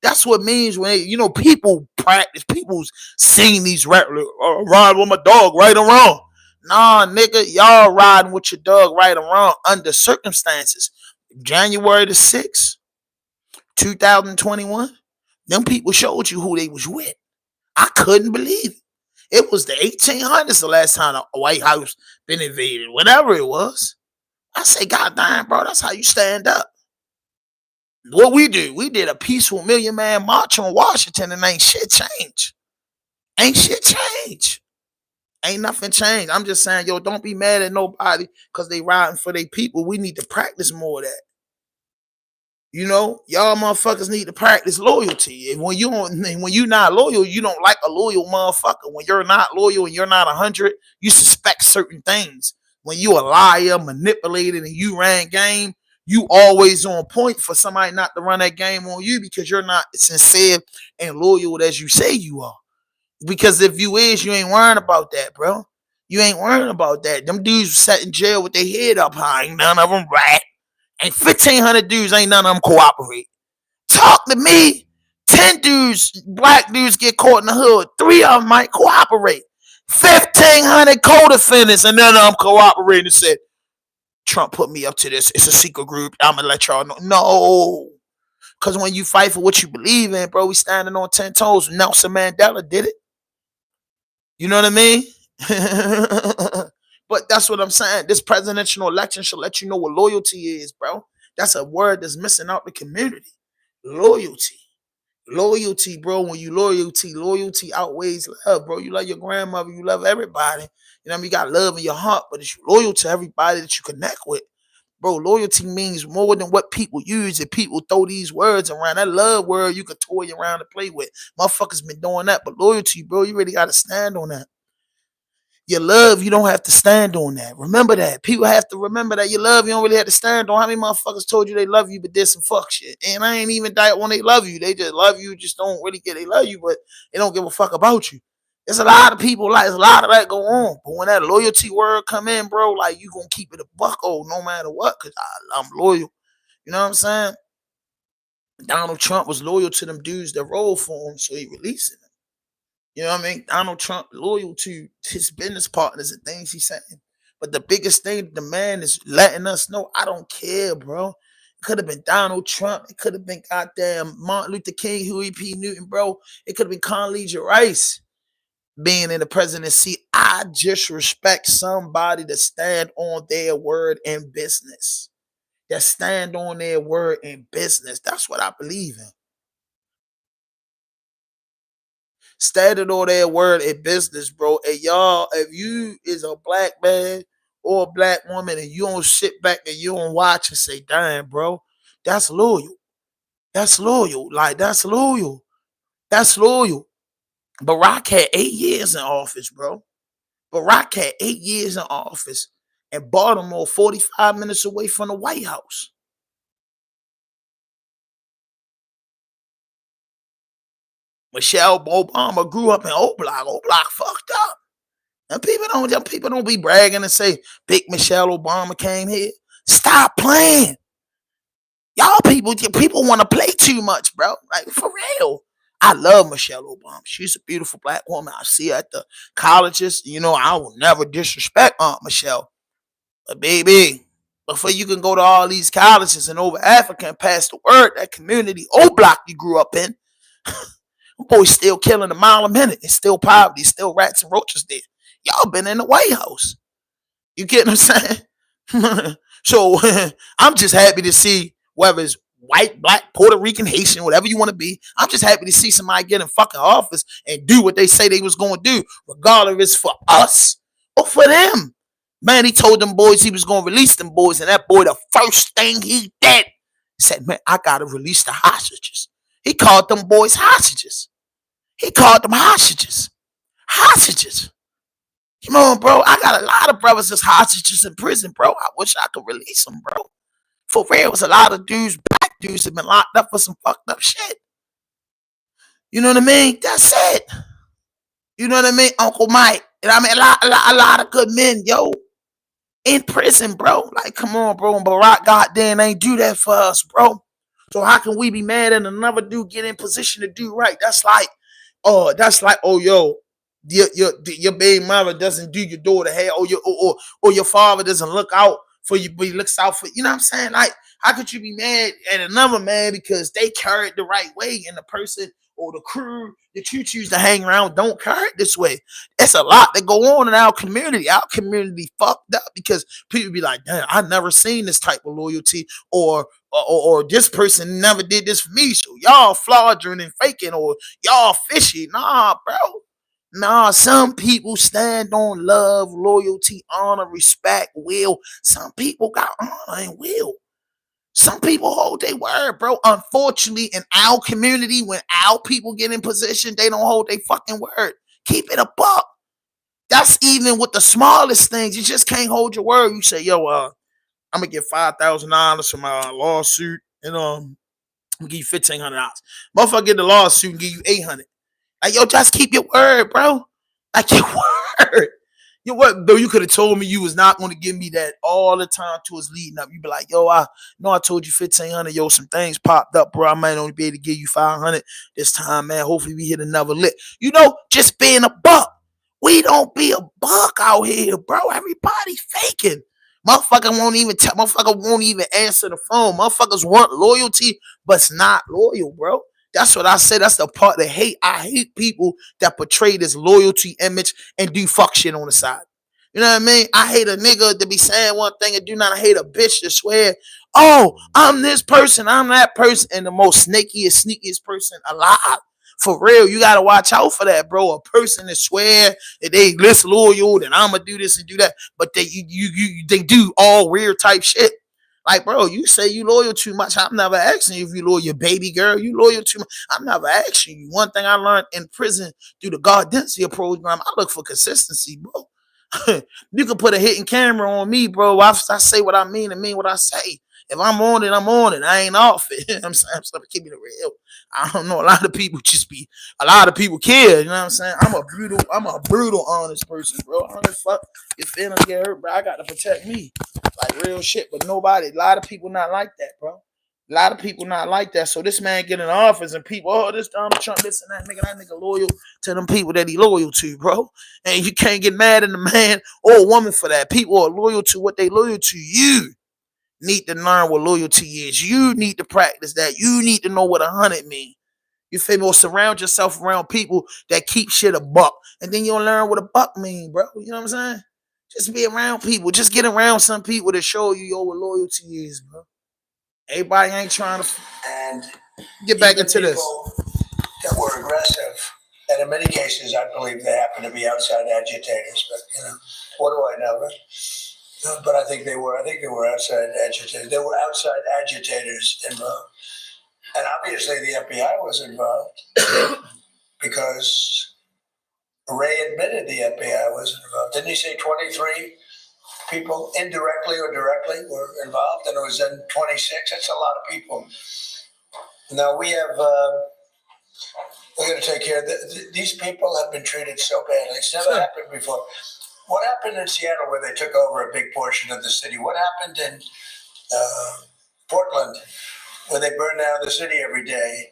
Speaker 8: That's what it means when, you know, people practice, people's sing these rap, ride with my dog, right or wrong. Nah, nigga, y'all riding with your dog right or wrong under circumstances. January the 6th, 2021, them people showed you who they was with. I couldn't believe it. It was the 1800s the last time the White House been invaded, whatever it was. I say, God damn, bro, that's how you stand up. What we did a peaceful million man march on Washington and ain't shit changed. Ain't shit changed. Ain't nothing changed. I'm just saying, yo, don't be mad at nobody because they riding for their people. We need to practice more of that. You know, y'all motherfuckers need to practice loyalty. And when you're not loyal, you don't like a loyal motherfucker. When you're not loyal and you're not 100, you suspect certain things. When you a liar, manipulated, and you ran game, you always on point for somebody not to run that game on you because you're not sincere and loyal as you say you are. Because if you is, you ain't worrying about that, bro. You ain't worrying about that. Them dudes sat in jail with their head up high. Ain't none of them rat. And 1,500 dudes, ain't none of them cooperate. Talk to me. 10 dudes, black dudes get caught in the hood. 3 of them might cooperate. 1,500 co-defendants, and none of them cooperated and said, Trump put me up to this. It's a secret group. I'm going to let y'all know. No. Because when you fight for what you believe in, bro, we standing on 10 toes. Nelson Mandela did it. You know what I mean? But that's what I'm saying. This presidential election should let you know what loyalty is, bro. That's a word that's missing out the community. Loyalty. Loyalty, bro. When you loyalty outweighs love, bro. You love your grandmother, you love everybody. You know what I mean? You got love in your heart, but it's loyal to everybody that you connect with. Bro, loyalty means more than what people use. If people throw these words around, that love word you could toy around and play with. Motherfuckers been doing that, but loyalty, bro, you really got to stand on that. Your love, you don't have to stand on that. Remember that. People have to remember that your love, you don't really have to stand on. How many motherfuckers told you they love you, but did some fuck shit? And I ain't even doubt when they love you. They just love you, just don't really get they love you, but they don't give a fuck about you. There's a lot of people, like, there's a lot of that go on. But when that loyalty word come in, bro, like, you gonna keep it a buck, no matter what, because I'm loyal. You know what I'm saying? Donald Trump was loyal to them dudes that rolled for him, so he released it. You know what I mean? Donald Trump loyal to his business partners and things he's saying. But the biggest thing the man is letting us know, I don't care, bro. It could have been Donald Trump. It could have been goddamn Martin Luther King, Huey P. Newton, bro. It could have been Condoleezza Rice being in the presidency. I just respect somebody that stand on their word in business. That stand on their word in business. That's what I believe in. Standing on their word in business, bro. And y'all, if you is a black man or a black woman and you don't sit back and you don't watch and say, damn, bro, that's loyal. That's loyal. Like, that's loyal. That's loyal. Barack had 8 years in office, bro. Barack had 8 years in office and Baltimore 45 minutes away from the White House. Michelle Obama grew up in Oak Block. Oak Block fucked up. And people don't be bragging and say big Michelle Obama came here. Stop playing. Y'all people want to play too much, bro. Like, for real. I love Michelle Obama. She's a beautiful black woman. I see her at the colleges. You know, I will never disrespect Aunt Michelle. But baby, before you can go to all these colleges and over Africa and pass the word, that community, Oak Block you grew up in, boys still killing a mile a minute. It's still poverty, still rats and roaches there. Y'all been in the White House. You get what I'm saying? So I'm just happy to see whether it's white, black, Puerto Rican, Haitian, whatever you want to be. I'm just happy to see somebody get in fucking office and do what they say they was going to do, regardless if it's for us or for them. Man, he told them boys he was going to release them boys, and that boy, the first thing he did, said, man, I got to release the hostages. He called them boys hostages. He called them hostages. Hostages. Come on, bro. I got a lot of brothers that's hostages in prison, bro. I wish I could release them, bro. For real, there's a lot of dudes, black dudes, have been locked up for some fucked up shit. You know what I mean? That's it. You know what I mean, Uncle Mike? And I mean, a lot of good men, yo, in prison, bro. Like, come on, bro. And Barack goddamn ain't do that for us, bro. So how can we be mad at another dude get in position to do right? That's like, oh, yo, your baby mother doesn't do your daughter hair, or your father doesn't look out for you, but he looks out for, you know what I'm saying? Like, how could you be mad at another man because they carried the right way and the person or the crew that you choose to hang around don't carry it this way? It's a lot that go on in our community. Our community fucked up because people be like, damn, I never seen this type of loyalty, or this person never did this for me. So y'all fraudulent and faking, or y'all fishy. Nah, bro. Nah, some people stand on love, loyalty, honor, respect, will. Some people got honor and will. Some people hold their word, bro. Unfortunately, in our community, when our people get in position, they don't hold their fucking word. Keep it a buck. That's even with the smallest things. You just can't hold your word. You say, yo, I'm gonna get $5,000 for my lawsuit, and I'm gonna give you $1,500. Motherfucker get the lawsuit and give you $800. Like, yo, just keep your word, bro. Like, your word. Your word, though. You could have told me you was not going to give me that all the time to us leading up. You be like, yo, I know I told you $1,500. Yo, some things popped up, bro. I might only be able to give you $500 this time, man. Hopefully we hit another lick. You know, just being a buck. We don't be a buck out here, bro. Everybody faking. Motherfucker won't even answer the phone. Motherfuckers want loyalty, but it's not loyal, bro. That's what I say. That's the part that hate. I hate people that portray this loyalty image and do fuck shit on the side. You know what I mean? I hate a nigga to be saying one thing and do not hate a bitch to swear, oh, I'm this person, I'm that person, and the most sneakiest person alive. For real, you gotta watch out for that, bro. A person that swear that they less loyal, that I'ma do this and do that, but they do all weird type shit. Like, bro, you say you loyal too much. I'm never asking you if you loyal, baby girl. You loyal too much. I'm never asking you. One thing I learned in prison through the Gaudentia program, I look for consistency, bro. You can put a hidden camera on me, bro. I say what I mean and mean what I say. If I'm on it, I'm on it. I ain't off it. I'm saying, I'm keeping it real. I don't know. A lot of people care. You know what I'm saying? I'm a brutal, honest person, bro. I don't fuck your feelings get hurt, bro. I got to protect me. Like, real shit. But a lot of people not like that, bro. A lot of people not like that. So this man get in office and people, oh, this Donald Trump, this and that nigga loyal to them people that he loyal to, bro. And you can't get mad at the man or a woman for that. People are loyal to what they loyal to. You need to learn what loyalty is. You need to practice that. You need to know what 100 mean. You feel me? Or surround yourself around people that keep shit a buck. And then you'll learn what a buck mean, bro. You know what I'm saying? Just be around people. Just get around some people that show you what loyalty is, bro. Everybody ain't trying to
Speaker 1: And
Speaker 8: get back into this.
Speaker 1: That were aggressive, and in many cases, I believe they happen to be outside agitators. But what do I know? But I think they were outside agitators. There were outside agitators involved, and obviously the FBI was involved because Ray admitted the FBI was involved. Didn't he say 23 people indirectly or directly were involved, and it was in 26? That's a lot of people. Now we have. We're going to take care of these people. Have been treated so badly. It's never happened before. What happened in Seattle, where they took over a big portion of the city? What happened in Portland, where they burn down the city every day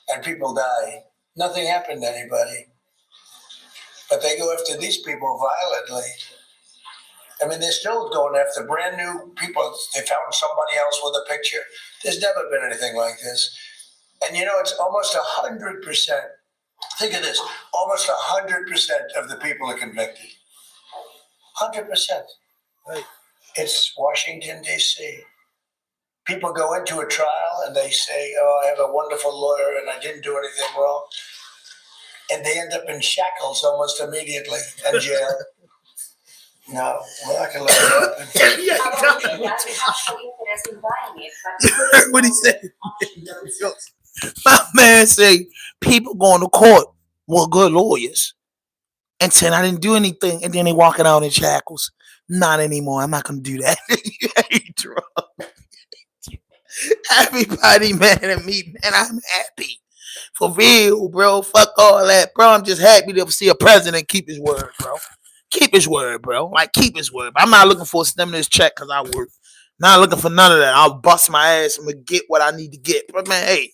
Speaker 1: and people die? Nothing happened to anybody. But they go after these people violently. I mean, they're still going after brand new people. They found somebody else with a picture. There's never been anything like this. And it's almost 100%. Think of this: almost 100% of the people are convicted. 100%. Right. It's Washington, D.C. people go into a trial and they say, "Oh, I have a wonderful lawyer and I didn't do anything wrong," and they end up in shackles almost immediately in jail. No, we're not gonna let it happen.
Speaker 8: Yeah,
Speaker 5: Not only that, we have no interest in buying it, but
Speaker 8: what he said. My man say people going to court with good lawyers and saying I didn't do anything, and then they walking out in shackles. Not anymore. I'm not gonna do that. Everybody mad at me, man. I'm happy. For real, bro. Fuck all that, bro. I'm just happy to see a president keep his word, bro. Keep his word, bro. Like, keep his word. I'm not looking for a stimulus check because I work. Not looking for none of that. I'll bust my ass and get what I need to get. But, man, hey,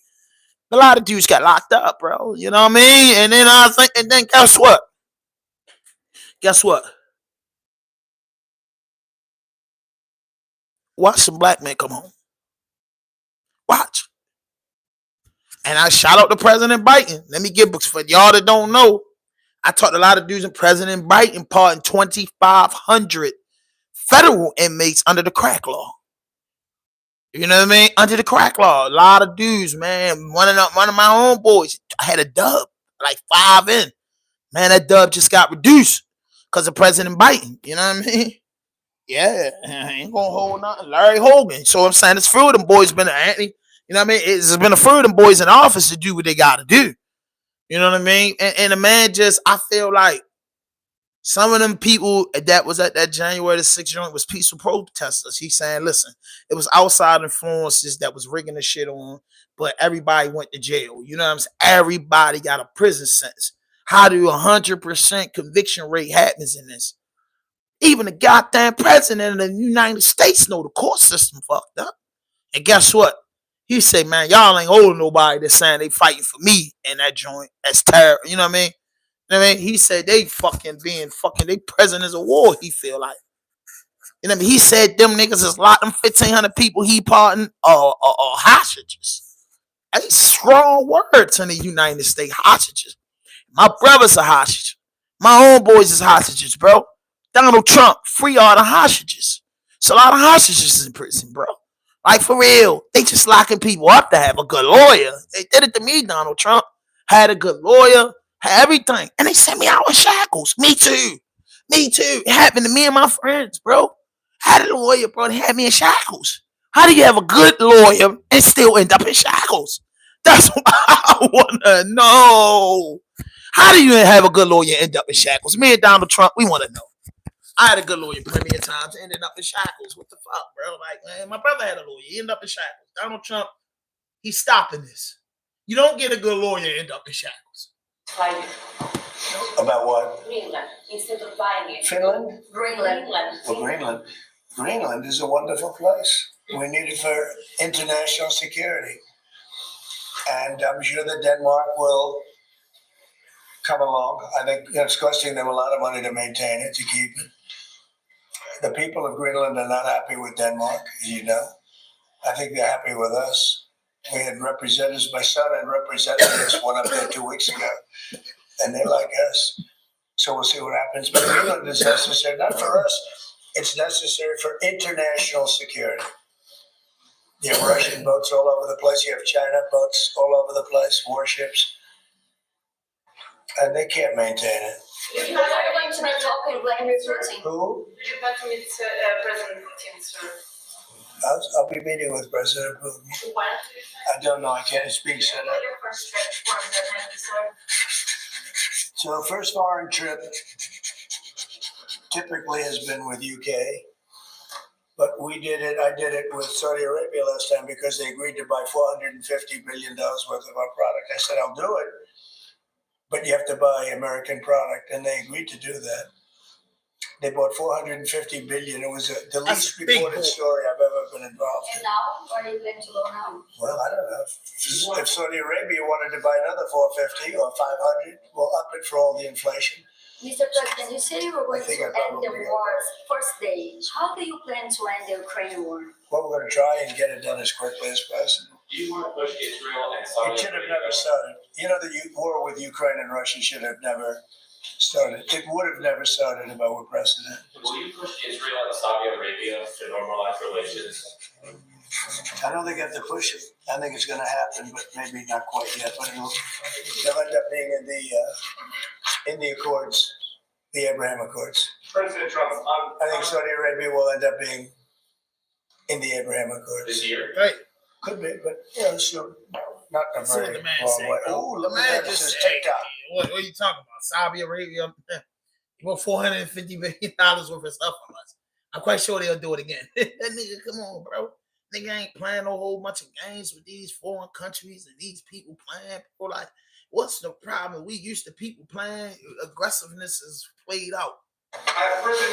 Speaker 8: a lot of dudes got locked up, bro. You know what I mean? And then I think, and then guess what? Guess what? Watch some black men come home. Watch. And I shout out to President Biden. Let me give books for y'all that don't know. I talked to a lot of dudes in President Biden pardoned 2,500 federal inmates under the crack law. You know what I mean? Under the crack law. A lot of dudes, man. One of my homeboys had a dub, like 5 in. Man, that dub just got reduced because of President Biden. You know what I mean? Yeah, I ain't gonna hold nothing. Larry Hogan. So I'm saying it's for them boys been Anthony. You know what I mean? It's been a for them boys in office to do what they gotta do. You know what I mean? And the man just, I feel like some of them people that was at that January the 6th joint was peaceful protesters. He's saying, listen, it was outside influences that was rigging the shit on, but everybody went to jail. You know what I'm saying? Everybody got a prison sentence. How do 100% conviction rate happens in this? Even the goddamn president of the United States know the court system fucked up. And guess what? He said, man, y'all ain't holding nobody that's saying they fighting for me in that joint. That's terrible. You know what I mean? You know what I mean? He said they fucking they prisoners of war, he feel like. You know what I mean? He said them niggas is locked, them 1,500 people he pardoned are hostages. That's strong words in the United States, hostages. My brother's a hostage. My homeboys is hostages, bro. Donald Trump, free all the hostages. It's a lot of hostages in prison, bro. Like, for real. They just locking people up to have a good lawyer. They did it to me, Donald Trump. Had a good lawyer, had everything. And they sent me out in shackles. Me too. Me too. It happened to me and my friends, bro. Had a lawyer, bro. They had me in shackles. How do you have a good lawyer and still end up in shackles? That's what I want to know. How do you have a good lawyer and end up in shackles? Me and Donald Trump, we want to know. I had a good lawyer plenty of times, ended up in shackles. What the fuck, bro? Like, man, my brother had a lawyer. He ended up in shackles. Donald Trump, he's stopping this. You don't get a good lawyer and end up in shackles.
Speaker 1: About what?
Speaker 5: Greenland, instead of buying it.
Speaker 1: Finland?
Speaker 5: Greenland.
Speaker 1: Well, Greenland. Greenland is a wonderful place. We need it for international security. And I'm sure that Denmark will come along. I think it's costing them a lot of money to maintain it, to keep it. The people of Greenland are not happy with Denmark, as you know. I think they're happy with us. We had representatives, my son had representatives went up there 2 weeks ago, and they like us. So we'll see what happens. But Greenland is necessary, not for us, it's necessary for international security. You have Russian boats all over the place, you have China boats all over the place, warships, and they can't maintain it.
Speaker 5: You're not going to be talking Vladimir Putin.
Speaker 1: Who?
Speaker 6: You're going to meet President Putin, sir.
Speaker 1: I'll be meeting with President Putin.
Speaker 6: When?
Speaker 1: I don't know, I can't speak set up.
Speaker 6: Your first trip for the sir.
Speaker 1: So first foreign trip typically has been with UK, but I did it with Saudi Arabia last time because they agreed to buy $450 billion worth of our product. I said, I'll do it, but you have to buy American product, and they agreed to do that. They bought $450 billion. It was the least reported story I've ever been involved in.
Speaker 5: And now, where are you going to go now?
Speaker 1: Well, I don't know. If Saudi Arabia wanted to buy another 450 or 500, we'll up it for all the inflation.
Speaker 5: Mr. President, you said you were going to
Speaker 1: I
Speaker 5: end the
Speaker 1: probably
Speaker 5: war's first day. How do you plan to end the Ukraine war?
Speaker 1: Well, we're going to try and get it done as quickly as possible.
Speaker 10: Do you want to push Israel and Saudi
Speaker 1: It should have
Speaker 10: Arabia?
Speaker 1: never started. You know, the war with Ukraine and Russia should have never started. It would have never started if I were president.
Speaker 10: Will you push Israel and Saudi Arabia to normalize relations?
Speaker 1: I don't think I have to push it. I think it's gonna happen, but maybe not quite yet, but they'll end up being in the Accords, the Abraham Accords.
Speaker 3: President Trump,
Speaker 1: I think Saudi Arabia will end up being in the Abraham Accords.
Speaker 3: this year,
Speaker 11: Right.
Speaker 1: Could be, but sure, not in a
Speaker 11: See what
Speaker 1: very
Speaker 11: the man
Speaker 1: long
Speaker 11: say.
Speaker 1: way. Oh, look
Speaker 11: The
Speaker 1: at
Speaker 11: man
Speaker 1: that, it
Speaker 11: just
Speaker 1: says
Speaker 11: said,
Speaker 1: TikTok.
Speaker 11: what are you talking about? Saudi Arabia, well, $450 million worth of stuff from us. I'm quite sure they'll do it again. That nigga, come on, bro. Nigga ain't playing no whole bunch of games with these foreign countries and these people playing. People like, what's the problem? We used to people playing. Aggressiveness is played out.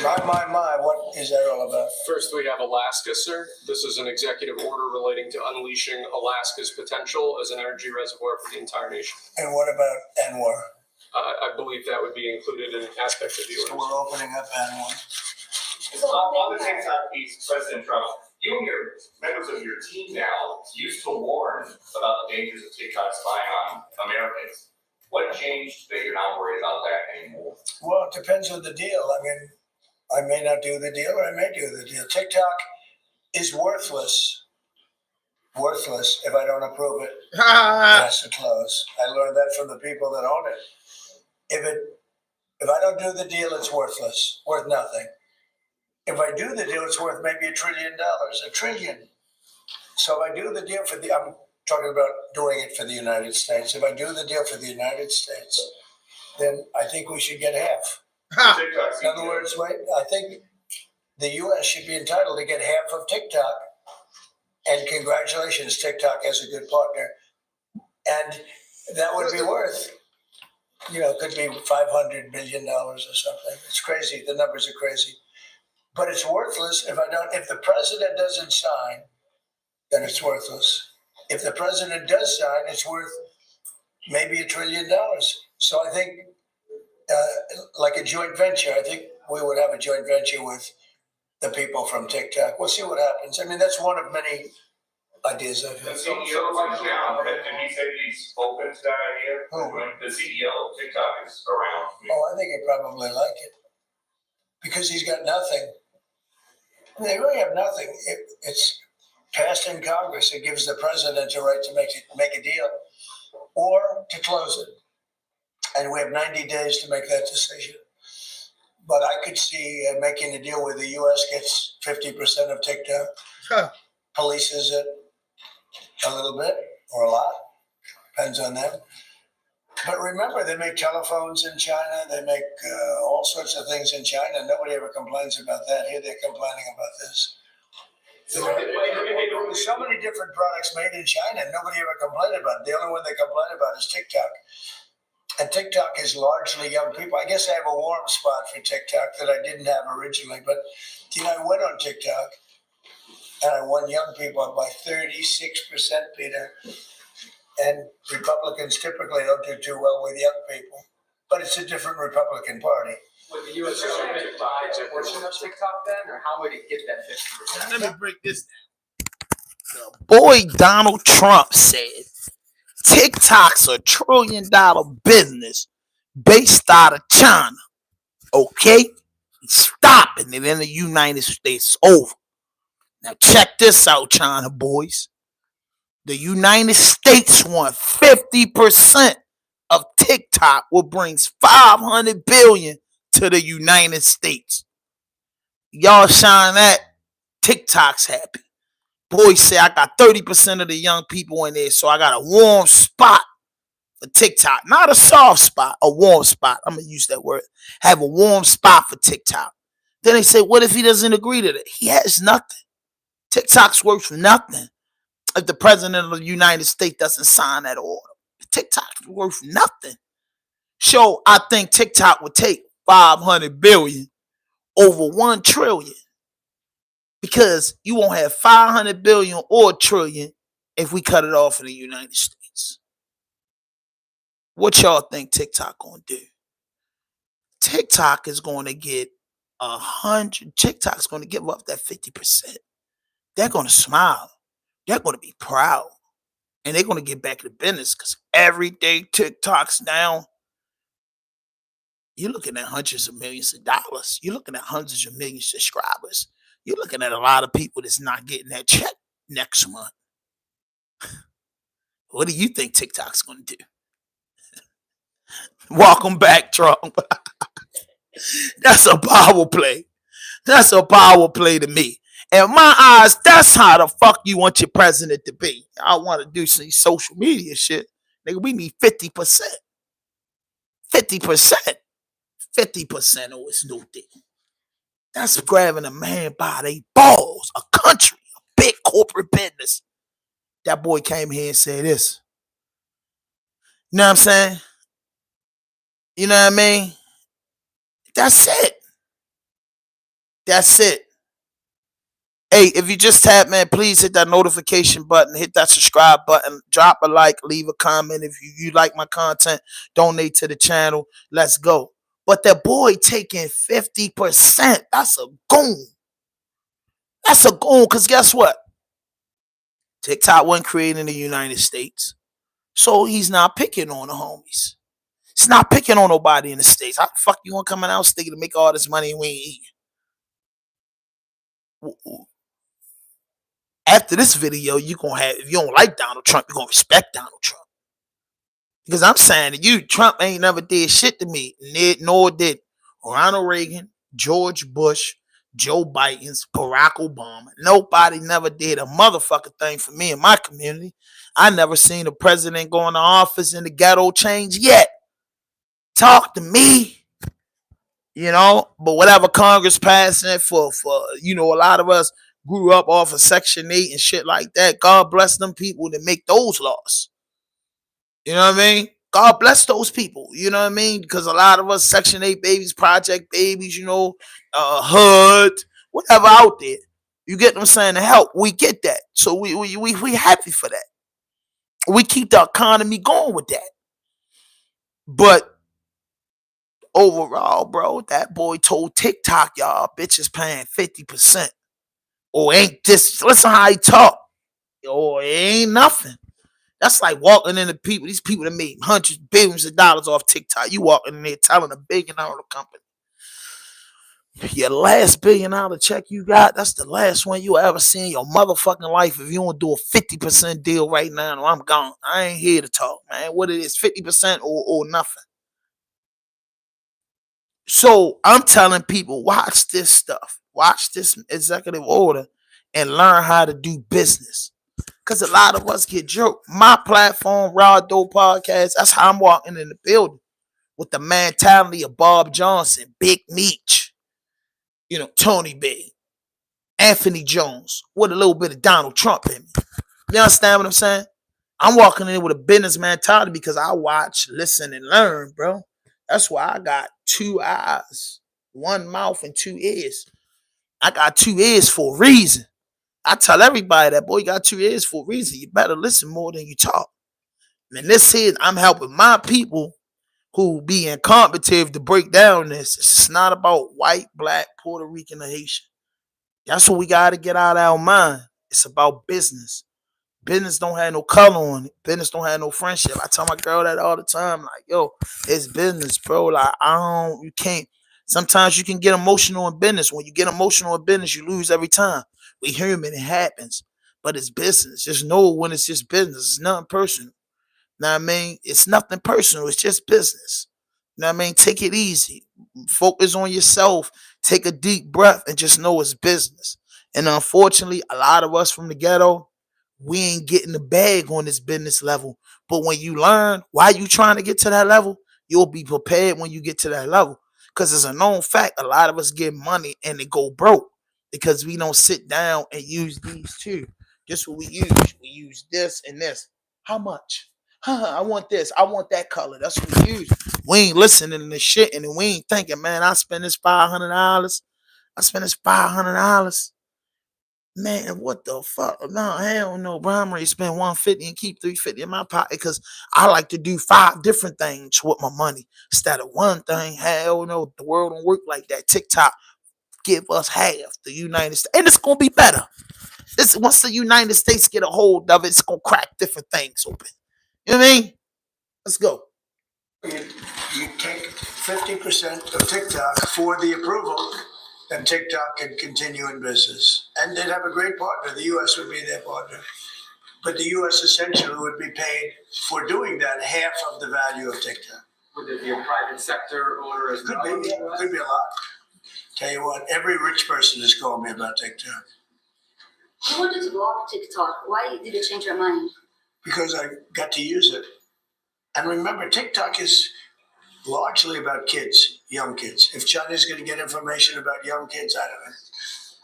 Speaker 1: My, what is that all about?
Speaker 4: First, we have Alaska, sir. This is an executive order relating to unleashing Alaska's potential as an energy reservoir for the entire nation.
Speaker 1: And what about Anwar?
Speaker 4: I believe that would be included in aspects of the
Speaker 1: So
Speaker 4: order.
Speaker 1: we're opening up Anwar.
Speaker 3: on the TikTok piece, President Trump, you and your members of your team now used to warn about the dangers of TikTok spying on Americans. What changed that you're not worried about that anymore?
Speaker 1: Well, it depends on the deal. I mean, I may not do the deal or I may do the deal. TikTok is worthless if I don't approve it. It has to close. I learned that from the people that own it. If I don't do the deal, it's worthless, worth nothing. If I do the deal, it's worth maybe $1 trillion, $1 trillion. So if I do the deal I'm talking about doing it for the United States. If I do the deal for the United States, then I think we should get half. In other words, I think the U.S. should be entitled to get half of TikTok. And congratulations, TikTok has a good partner. And that would be worth, could be $500 million or something. It's crazy. The numbers are crazy. But it's worthless if the president doesn't sign, then it's worthless. If the president does sign, it's worth maybe $1 trillion. So I think, like a joint venture, I think we would have a joint venture with the people from TikTok. We'll see what happens. I mean, that's one of many ideas I've had.
Speaker 3: The CEO right now, and he said he's open to that idea.
Speaker 1: Who?
Speaker 3: The CEO of TikTok is around.
Speaker 1: Oh, I think he'd probably like it because he's got nothing. They really have nothing. It's passed in Congress. It gives the president a right to make a deal or to close it. And we have 90 days to make that decision. But I could see making a deal where the U.S. gets 50% of TikTok, polices it a little bit or a lot, depends on them. But remember, they make telephones in China. They make all sorts of things in China. Nobody ever complains about that. Here they're complaining about this. There's so many different products made in China. Nobody ever complained about it. The only one they complain about is TikTok. And TikTok is largely young people. I guess I have a warm spot for TikTok that I didn't have originally. But, I went on TikTok and I won young people by 36%, Peter. And Republicans typically don't do too well with young people. But it's a different Republican Party.
Speaker 2: Would the U.S. government buy a portion of TikTok then, or how would it get that 50%?
Speaker 11: Let me break this down.
Speaker 8: Boy, Donald Trump said TikTok's $1 trillion business based out of China. Okay? Stopping it in the United States. Over. Now check this out, China boys. The United States want 50% of TikTok, what brings $500 billion to the United States. Y'all shine that, TikTok's happy. Boy say I got 30% of the young people in there, so I got a warm spot for TikTok. Not a soft spot, a warm spot. I'm going to use that word. Have a warm spot for TikTok. Then they say, what if he doesn't agree to that? He has nothing. TikTok's worth nothing if the president of the United States doesn't sign that order. TikTok's worth nothing. So I think TikTok would take $500 billion over $1 trillion. Because you won't have $500 billion or $1 trillion if we cut it off in the United States. What y'all think TikTok gonna do? TikTok is going to get 100. TikTok's going to give up that 50%. They're going to smile. They're going to be proud. And they're going to get back to business because every day TikTok's down. You're looking at hundreds of millions of dollars. You're looking at hundreds of millions of subscribers. You're looking at a lot of people that's not getting that check
Speaker 11: next month. What do you think TikTok's going to do? Welcome back, Trump. That's a power play. That's a power play to me. In my eyes, that's how the fuck you want your president to be. I want to do some social media shit. Nigga, we need 50%. 50%. 50% of it's no thing. That's grabbing a man by the balls, a country, a big corporate business. That boy came here and said this. You know what I'm saying? You know what I mean? That's it. That's it. Hey, if you just tap, man, please hit that notification button, hit that subscribe button, drop a like, leave a comment. If you like my content, donate to the channel. Let's go. But that boy taking 50%, that's a goon. That's a goon, because guess what? TikTok wasn't created in the United States. So he's not picking on the homies. He's not picking on nobody in the States. How the fuck you want to come out state to make all this money and we ain't eating? After this video, you gonna have, if you don't like Donald Trump, you're gonna respect Donald Trump. Because I'm saying to you, Trump ain't never did shit to me. Nor did Ronald Reagan, George Bush, Joe Biden, Barack Obama. Nobody never did a motherfucking thing for me in my community. I never seen a president go into office in the ghetto change yet. Talk to me. You know, but whatever Congress passing for you know, a lot of us grew up off of Section 8 and shit like that. God bless them people that make those laws. You know what I mean? God bless those people. You know what I mean? Because a lot of us Section 8 babies, Project babies, you know, HUD, whatever out there. You get what I'm saying? To help. We get that. So we happy for that. We keep the economy going with that. But overall, bro, that boy told TikTok, y'all, bitches paying 50%. Or ain't this, listen how he talk. Or it ain't nothing. That's like walking into people, these people that made hundreds, billions of dollars off TikTok. You walking in there telling $1 billion company, your last $1 billion check you got, that's the last one you ever seen in your motherfucking life. If you don't do a 50% deal right now, I'm gone. I ain't here to talk, man. What it is, 50% or nothing. So I'm telling people, watch this stuff. Watch this executive order and learn how to do business. Because a lot of us get joked. My platform, Raw Dope Podcast, that's how I'm walking in the building. With the mentality of Bob Johnson, Big Meech, you know, Tony B, Anthony Jones, with a little bit of Donald Trump in me. You understand what I'm saying? I'm walking in with a business mentality because I watch, listen, and learn, bro. That's why I got 2 eyes, 1 mouth, and 2 ears. I got 2 ears for a reason. I tell everybody that, boy, you got 2 ears for a reason. You better listen more than you talk. And this here, I'm helping my people who be incompetent to break down this. It's not about white, black, Puerto Rican, or Haitian. That's what we got to get out of our mind. It's about business. Business don't have no color on it. Business don't have no friendship. I tell my girl that all the time. Like, yo, it's business, bro. Like, you can't. Sometimes you can get emotional in business. When you get emotional in business, you lose every time. We human, it happens. But it's business. Just know when it's just business. It's nothing personal. Know what I mean? It's nothing personal. It's just business. You know what I mean? Take it easy. Focus on yourself. Take a deep breath and just know it's business. And unfortunately, a lot of us from the ghetto, we ain't getting the bag on this business level. But when you learn why you trying to get to that level, you'll be prepared when you get to that level. Because it's a known fact, a lot of us get money and they go broke because we don't sit down and use these two. Just what we use. We use this and this. How much? I want this. I want that color. That's what we use. We ain't listening to shit and we ain't thinking, man, I spend this $500. I spend this $500. Man, what the fuck? No, hell no, bro. I'm ready to spend $150 and keep $350 in my pocket because I like to do 5 different things with my money instead of one thing. Hell no, the world don't work like that. TikTok give us half the United States, and it's gonna be better. This once the United States get a hold of it, it's gonna crack different things open. You know what I mean? Let's go.
Speaker 1: You take 50% of TikTok for the approval. and TikTok can continue in business. And they'd have a great partner. The U.S. would be their partner. But the U.S. essentially would be paid for doing that half of the value of TikTok.
Speaker 2: Would there be a private sector owner as
Speaker 1: Could
Speaker 2: well?
Speaker 1: be, yeah, could be a lot. Tell you what, every rich person is calling me about TikTok.
Speaker 5: You wanted to block TikTok. Why did you change your mind?
Speaker 1: Because I got to use it. And remember, TikTok is largely about kids, young kids. If China's going to get information about young kids, I don't know.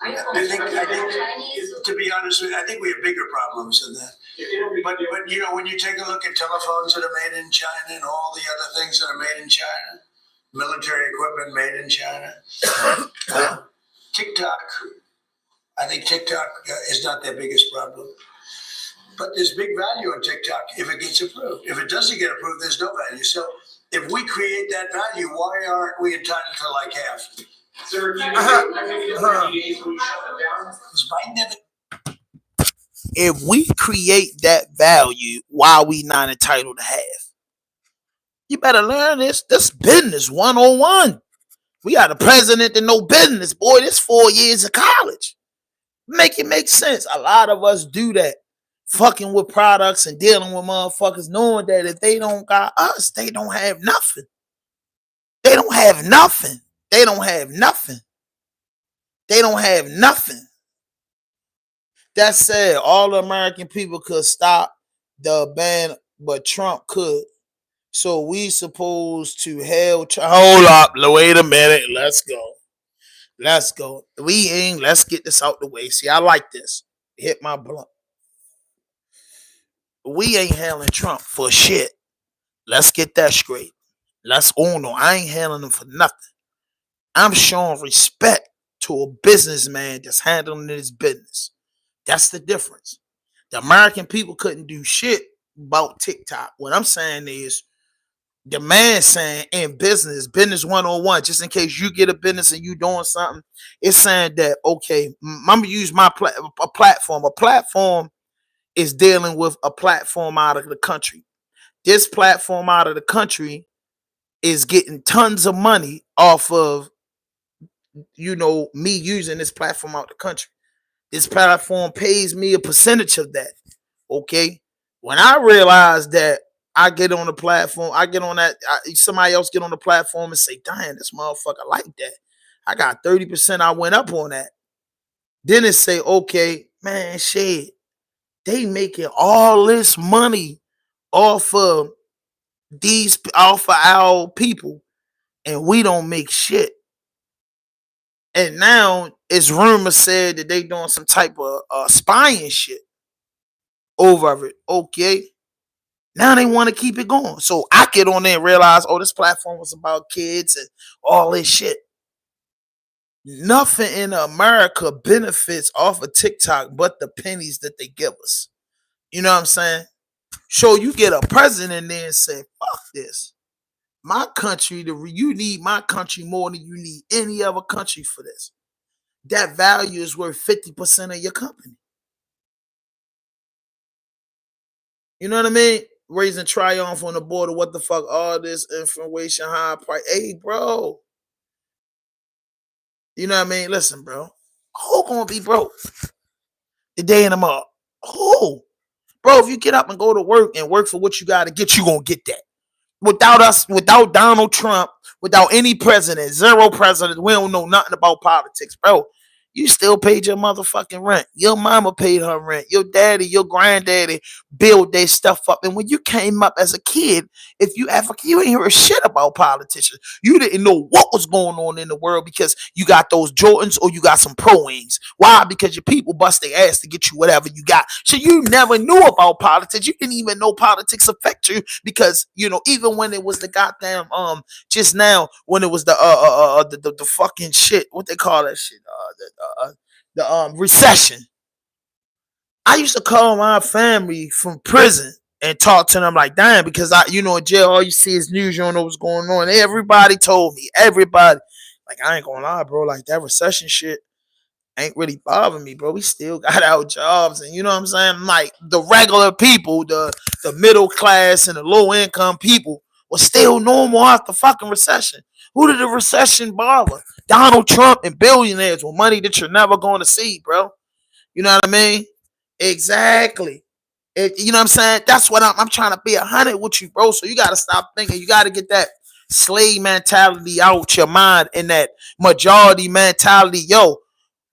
Speaker 5: Are you
Speaker 1: I think,
Speaker 5: Chinese?
Speaker 1: to be honest with you, I think we have bigger problems than that. But you know, when you take a look at telephones that are made in China and all the other things that are made in China, military equipment made in China, TikTok, I think TikTok is not their biggest problem. But there's big value in TikTok if it gets approved. If it doesn't get approved, there's no value. So if we create that value, why aren't we entitled to like half?
Speaker 9: Sir, if you 30 days, will you shut it down?
Speaker 1: Because Biden never.
Speaker 8: If we create that value, why we not entitled to have? You better learn this. This business 101. We got a president that know business, boy. This 4 years of college. Make it make sense. A lot of us do that. Fucking with products and dealing with motherfuckers knowing that if they don't got us, they don't have nothing. They don't have nothing. They don't have nothing. They don't have nothing. That said, all American people could stop the ban, but Trump could. So we supposed to hold up. Wait a minute. Let's go. Let's go. Let's get this out the way. See, I like this. Hit my blunt. We ain't hailing Trump for shit. Let's get that straight. I ain't hailing him for nothing. I'm showing respect to a businessman that's handling his business. That's the difference. The American people couldn't do shit about TikTok. What I'm saying is, the man saying in business 101, just in case you get a business and you doing something, it's saying that, okay, I'm going to use my platform. A platform is dealing with a platform out of the country. This platform out of the country is getting tons of money off of, me using this platform out of the country. This platform pays me a percentage of that. Okay. When I realize that I get on the platform, somebody else get on the platform and say, damn, this motherfucker like that. I got 30%. I went up on that. Then it say, okay, man, shit. They making all this money off of our people, and we don't make shit. And now it's rumor said that they doing some type of spying shit over it. Okay. Now they want to keep it going. So I get on there and realize, this platform was about kids and all this shit. Nothing in America benefits off of TikTok but the pennies that they give us. You know what I'm saying? So you get a president in there and say, fuck this. My country, you need my country more than you need any other country for this. That value is worth 50% of your company. You know what I mean? Raising triumph on the border. What the fuck? All this information, high price. Hey, bro. You know what I mean? Listen, bro. Who gonna be broke the day in the month? Who? Bro, if you get up and go to work and work for what you gotta get, you gonna get that. Without us, without Donald Trump, without any president, zero president, we don't know nothing about politics, bro. You still paid your motherfucking rent. Your mama paid her rent. Your daddy, your granddaddy built their stuff up. And when you came up as a kid, if you African, you ain't hear shit about politicians. You didn't know what was going on in the world because you got those Jordans or you got some Pro Wings. Why? Because your people bust their ass to get you whatever you got. So you never knew about politics. You didn't even know politics affect you because, even when it was the goddamn, just now, when it was the fucking shit, what they call that shit, the recession. I used to call my family from prison and talk to them like, damn, because in jail, all you see is news, you don't know what's going on. Everybody told me, everybody, like, I ain't gonna lie, bro, like that recession shit ain't really bothering me, bro. We still got our jobs, and you know what I'm saying? Like the regular people, the middle class and the low income people was still normal after fucking recession. Who did the recession bother? Donald Trump and billionaires with money that you're never going to see, bro. You know what I mean? Exactly. You know what I'm saying? That's what I'm trying to be 100 with you, bro. So you got to stop thinking. You got to get that slave mentality out your mind and that majority mentality. Yo,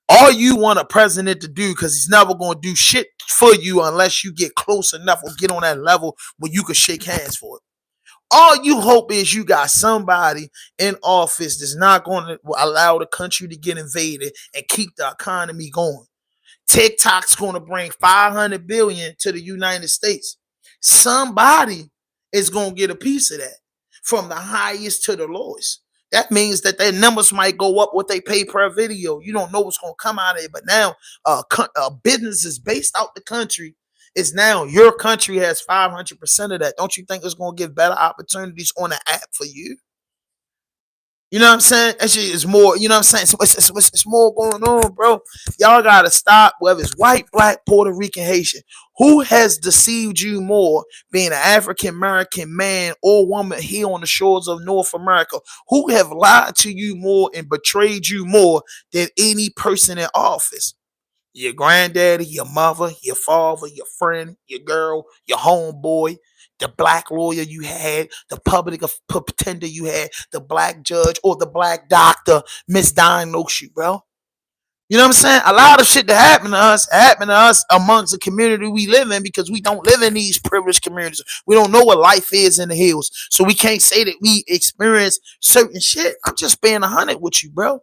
Speaker 8: all you want a president to do, because he's never going to do shit for you unless you get close enough or get on that level where you can shake hands for it. All you hope is you got somebody in office that's not going to allow the country to get invaded and keep the economy going. TikTok's going to bring 500 billion to the United States. Somebody is going to get a piece of that, from the highest to the lowest. That means that their numbers might go up what they pay per video. You don't know what's going to come out of it. But now businesses based out the country is now your country has 500% of that. Don't you think it's going to give better opportunities on the app for you? You know what I'm saying? That shit is more, you know what I'm saying? It's more going on, bro. Y'all got to stop, whether it's white, black, Puerto Rican, Haitian. Who has deceived you more, being an African American man or woman here on the shores of North America? Who have lied to you more and betrayed you more than any person in office? Your granddaddy, your mother, your father, your friend, your girl, your homeboy, the black lawyer you had, the public pretender you had, the black judge or the black doctor misdiagnosed you, bro. You know what I'm saying? A lot of shit that happened to us amongst the community we live in, because we don't live in these privileged communities. We don't know what life is in the hills. So we can't say that we experience certain shit. I'm just being 100 with you, bro.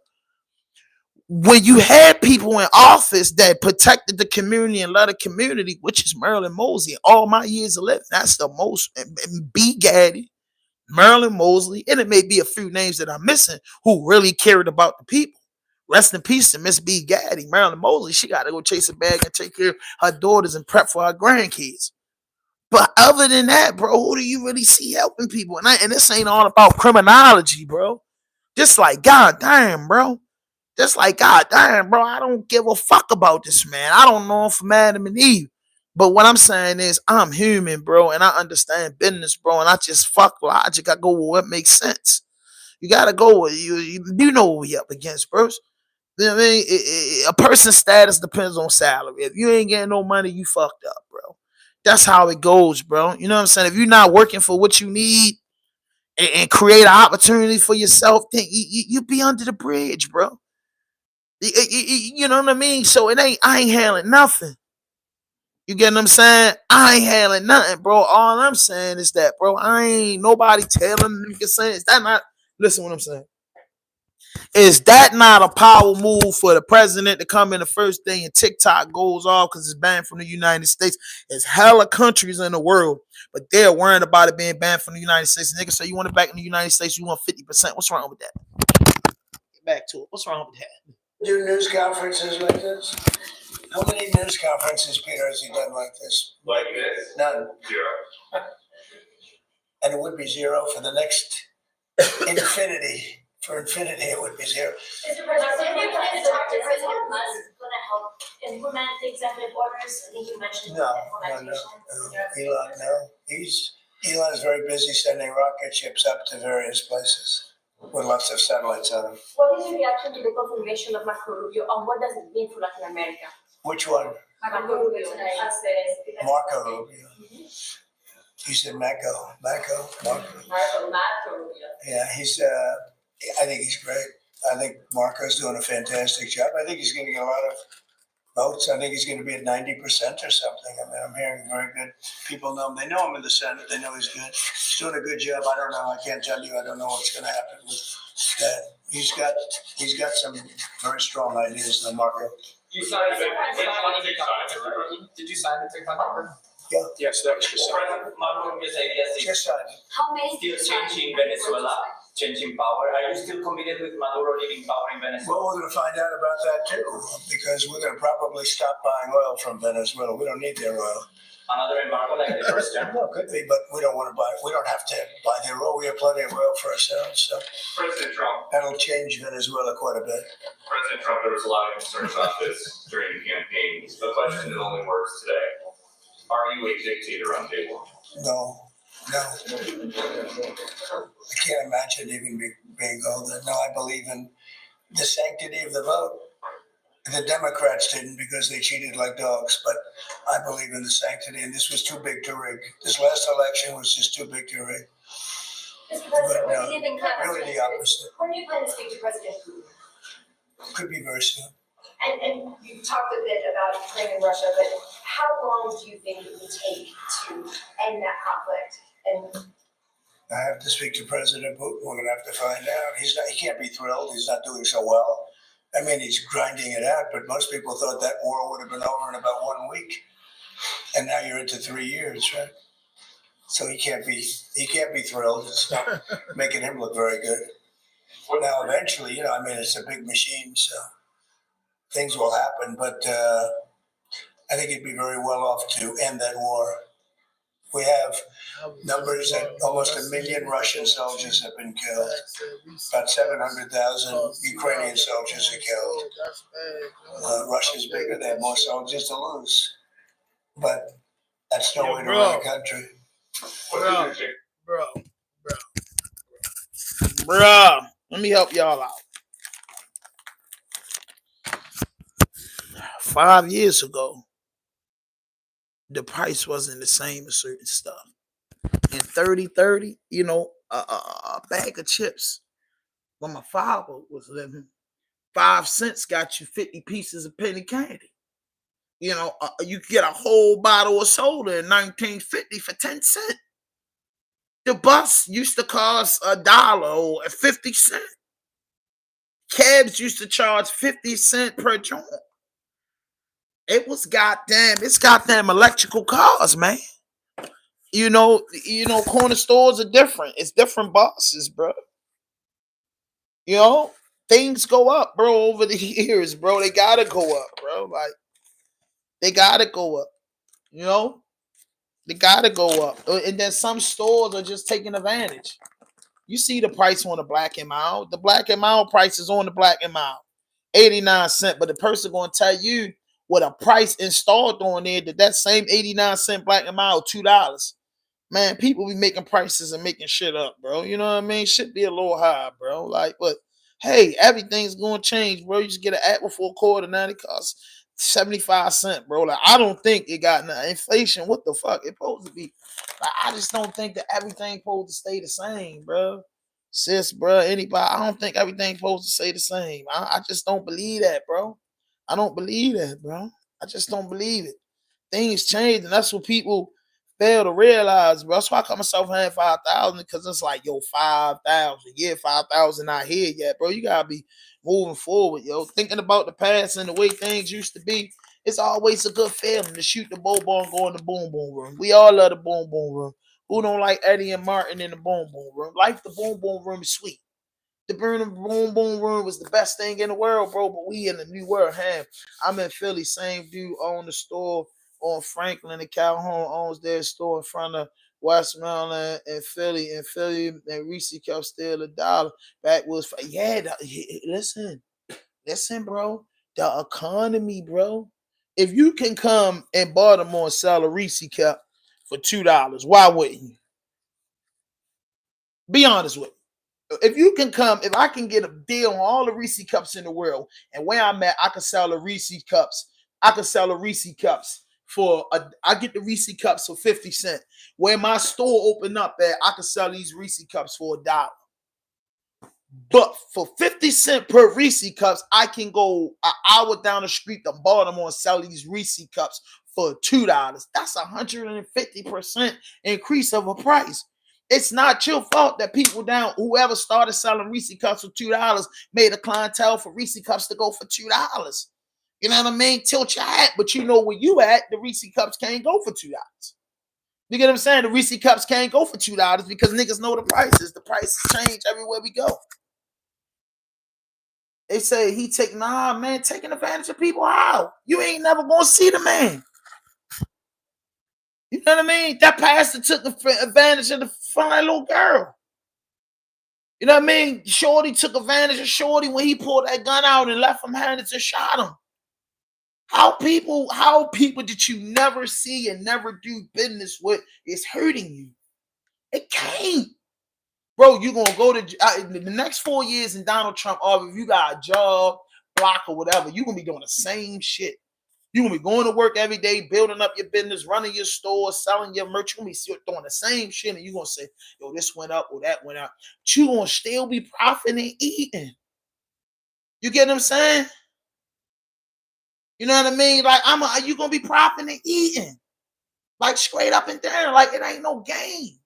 Speaker 8: When you had people in office that protected the community and led the community, which is Marilyn Mosley, all my years of living, that's the most. B. Gaddy, Marilyn Mosley, and it may be a few names that I'm missing who really cared about the people. Rest in peace to Miss B. Gaddy. Marilyn Mosley, she got to go chase a bag and take care of her daughters and prep for her grandkids. But other than that, bro, who do you really see helping people? And this ain't all about criminology, bro. Just like, God damn, bro. Just like, God damn, bro, I don't give a fuck about this man. I don't know him from Adam and Eve. But what I'm saying is, I'm human, bro, and I understand business, bro, and I just fuck logic. I go with what makes sense. You gotta go with you know what we up against, bro. You know what I mean? A person's status depends on salary. If you ain't getting no money, you fucked up, bro. That's how it goes, bro. You know what I'm saying? If you're not working for what you need and create an opportunity for yourself, then you be under the bridge, bro. You know what I mean? So I ain't handling nothing. You get what I'm saying? I ain't handling nothing, bro. All I'm saying is that, bro, I ain't nobody telling me to say, is that not, listen what I'm saying. Is that not a power move for the president to come in the first day and TikTok goes off because it's banned from the United States? There's hella countries in the world, but they're worrying about it being banned from the United States. Niggas say you want it back in the United States, you want 50%. What's wrong with that? Get back to it. What's wrong with that?
Speaker 1: Do news conferences like this? How many news conferences, Peter, has he done like this?
Speaker 3: Like this?
Speaker 1: None.
Speaker 3: 0.
Speaker 1: And it would be 0 for the next infinity. For infinity, it would be 0.
Speaker 7: Mr. President, we plan to talk to President Musk, going to help implement the executive orders. I think you mentioned
Speaker 1: No.
Speaker 7: implementation.
Speaker 1: Elon, no. Elon is very busy sending rocket ships up to various places with lots of satellites on them.
Speaker 6: What is your reaction to the confirmation of Marco Rubio, and what does it mean for Latin America?
Speaker 1: Which one?
Speaker 6: Marco Rubio today.
Speaker 1: Marco Rubio. You said Marco.
Speaker 6: Marco Rubio.
Speaker 1: Yeah, I think he's great. I think Marco's doing a fantastic job. I think he's going to get a lot of votes. I think he's going to be at 90% or something. I mean, I'm hearing very good. People know him. They know him in the Senate. They know he's good. He's doing a good job. I don't know. I can't tell you. I don't know what's going to happen with that. He's got some very strong ideas, the Marco.
Speaker 10: You signed it. Did you sign the TikTok number?
Speaker 1: Yeah.
Speaker 4: Yes, that was just
Speaker 10: President Maduro Rubia's ideas is
Speaker 1: Just signed it.
Speaker 5: How many
Speaker 10: still changing Venezuela, changing power. Are you still committed with Maduro leaving power in Venezuela?
Speaker 1: Well, we're going to find out about that too, because we're going to probably stop buying oil from Venezuela. We don't need their oil.
Speaker 10: Another embargo like the first term?
Speaker 1: No, could be, but we don't want to buy. We don't have to buy their oil. We have plenty of oil for ourselves, so
Speaker 3: President Trump,
Speaker 1: that'll change Venezuela quite a bit.
Speaker 3: President Trump, there was a lot of concerns about this during the campaign. The question that only works today. Are you a dictator on day one?
Speaker 1: No. I can't imagine even being called that. No, I believe in the sanctity of the vote. The Democrats didn't because they cheated like dogs, but I believe in the sanctity, and this was too big to rig. This last election was just too big to rig.
Speaker 7: Mr. President,
Speaker 1: But,
Speaker 7: when do you think that
Speaker 1: really the opposite.
Speaker 7: When do you plan to speak to President Putin?
Speaker 1: Could be very soon.
Speaker 7: And you talked a bit about Ukraine and Russia, but how long do you think it will take to end that conflict? And
Speaker 1: I have to speak to President Putin. We're going to have to find out. He can't be thrilled. He's not doing so well. I mean, he's grinding it out, but most people thought that war would have been over in about 1 week. And now you're into 3 years, right? So he can't be thrilled. It's not making him look very good. Now, eventually, I mean, it's a big machine, so things will happen. But I think he'd be very well off to end that war. We have numbers that almost 1 million Russian soldiers have been killed. About 700,000 Ukrainian soldiers are killed. Russia's bigger. They have more soldiers to lose. But that's no way to run a country.
Speaker 11: Bro, let me help y'all out. 5 years ago, the price wasn't the same as certain stuff. In 30, a bag of chips when my father was living, 5 cents got you 50 pieces of penny candy. You could get a whole bottle of soda in 1950 for 10 cents. The bus used to cost $1 or 50 cents. Cabs used to charge 50 cents per joint. It's goddamn electrical cars, man. Corner stores are different. It's different bosses, bro. Things go up, bro, over the years, bro. They gotta go up, bro. Like, they gotta go up. They gotta go up. And then some stores are just taking advantage. You see the price on the Black and Mild. The Black and Mild price is on the Black and Mild. 89 cents. But the person gonna tell you what a price installed on there that same 89 cent Black and Mild, $2. Man, people be making prices and making shit up, bro. You know what I mean? Shit be a little high, bro. Like, but hey, everything's gonna change, bro. You just get an apple for a quarter, now it costs 75 cents, bro. Like, I don't think it got inflation. What the fuck? It's supposed to be. Like, I just don't think that everything supposed to stay the same, bro. Sis, bro, anybody, I don't think everything's supposed to stay the same. I just don't believe that, bro. I don't believe that, bro. I just don't believe it. Things change, and that's what people fail to realize, bro. That's why I call myself hand 5,000, because it's like, yo, 5,000. Yeah, 5,000 not here yet, bro. You gotta be moving forward, yo. Thinking about the past and the way things used to be, it's always a good feeling to shoot the boom and go in the boom boom room. We all love the boom boom room. Who don't like Eddie and Martin in the boom boom room? Life, the boom boom room is sweet. The boom boom room was the best thing in the world, bro. But we in the new world. Hey, I'm in Philly. Same dude owned the store on Franklin and Calhoun owns their store in front of Westmoreland and Philly. And Reese kept still $1. Backwoods. Listen, bro. The economy, bro. If you can come in Baltimore and sell a Reese cup for $2, why wouldn't you? Be honest with me. If I can get a deal on all the Reese cups in the world, and where I'm at, I can sell the Reese cups. I get the Reese cups for 50 cents. Where my store open up at, I can sell these Reese cups for $1. But for 50 cents per Reese cups, I can go an hour down the street to Baltimore and sell these Reese cups for $2. That's 150% increase of a price. It's not your fault that whoever started selling Reese cups for $2 made a clientele for Reese cups to go for $2. You know what I mean? Tilt your hat, but you know where you at, the Reese cups can't go for $2. You get what I'm saying? The Reese cups can't go for $2 because niggas know the prices. The prices change everywhere we go. They say taking advantage of people. How? You ain't never gonna see the man. You know what I mean? That pastor took advantage of the fine little girl. You know what I mean? Shorty took advantage of Shorty when he pulled that gun out and left him handed and shot him. How people that you never see and never do business with is hurting you. It can't. Bro, you gonna go to the next 4 years in Donald Trump, or if you got a job, block or whatever, you gonna be doing the same shit. You gonna be going to work every day, building up your business, running your store, selling your merch. You gonna be doing the same shit, and you gonna say, "Yo, this went up or that went up." But you gonna still be profiting, eating. You get what I'm saying? You know what I mean? Like you gonna be profiting, eating, like straight up and down. Like it ain't no game.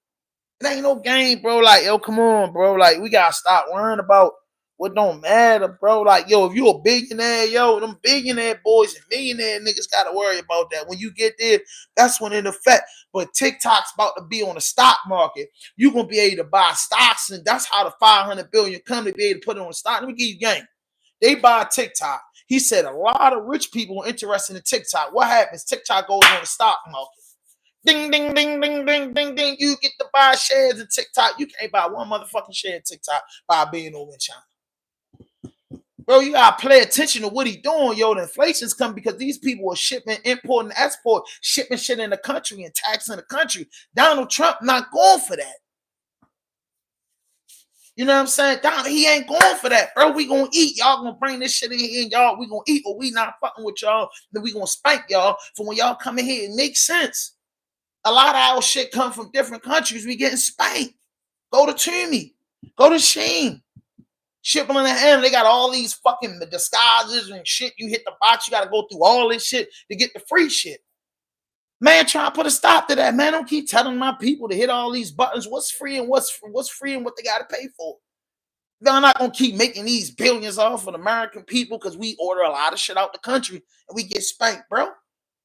Speaker 11: It ain't no game, bro. Like, yo, come on, bro. Like, we gotta stop worrying about what don't matter, bro. Like, yo, if you a billionaire, yo, them billionaire boys and millionaire niggas gotta worry about that. When you get there, that's when it affect. But TikTok's about to be on the stock market. You gonna be able to buy stocks, and that's how the 500 billion come to be able to put it on stock. Let me give you game. They buy TikTok. He said a lot of rich people are interested in TikTok. What happens? TikTok goes on the stock market. Ding, ding, ding, ding, ding, ding, ding. You get to buy shares in TikTok. You can't buy one motherfucking share in TikTok by being over in China. Bro, you gotta pay attention to what he doing, yo. The inflation's coming because these people are shipping, importing, export, shipping shit in the country and taxing the country. Donald Trump not going for that. You know what I'm saying? He ain't going for that, bro. We gonna eat. Y'all gonna bring this shit in here and y'all, we gonna eat, or we not fucking with y'all. Then we gonna spank y'all for when y'all come in here. It makes sense. A lot of our shit come from different countries. We getting spanked. Go to Toomey. Go to Sheen. Shipping in the hand. They got all these fucking disguises and shit. You hit the box. You got to go through all this shit to get the free shit. Man, try to put a stop to that, man. Don't keep telling my people to hit all these buttons. What's free and what's free and what they got to pay for. They're not going to keep making these billions off of the American people because we order a lot of shit out the country and we get spanked, bro.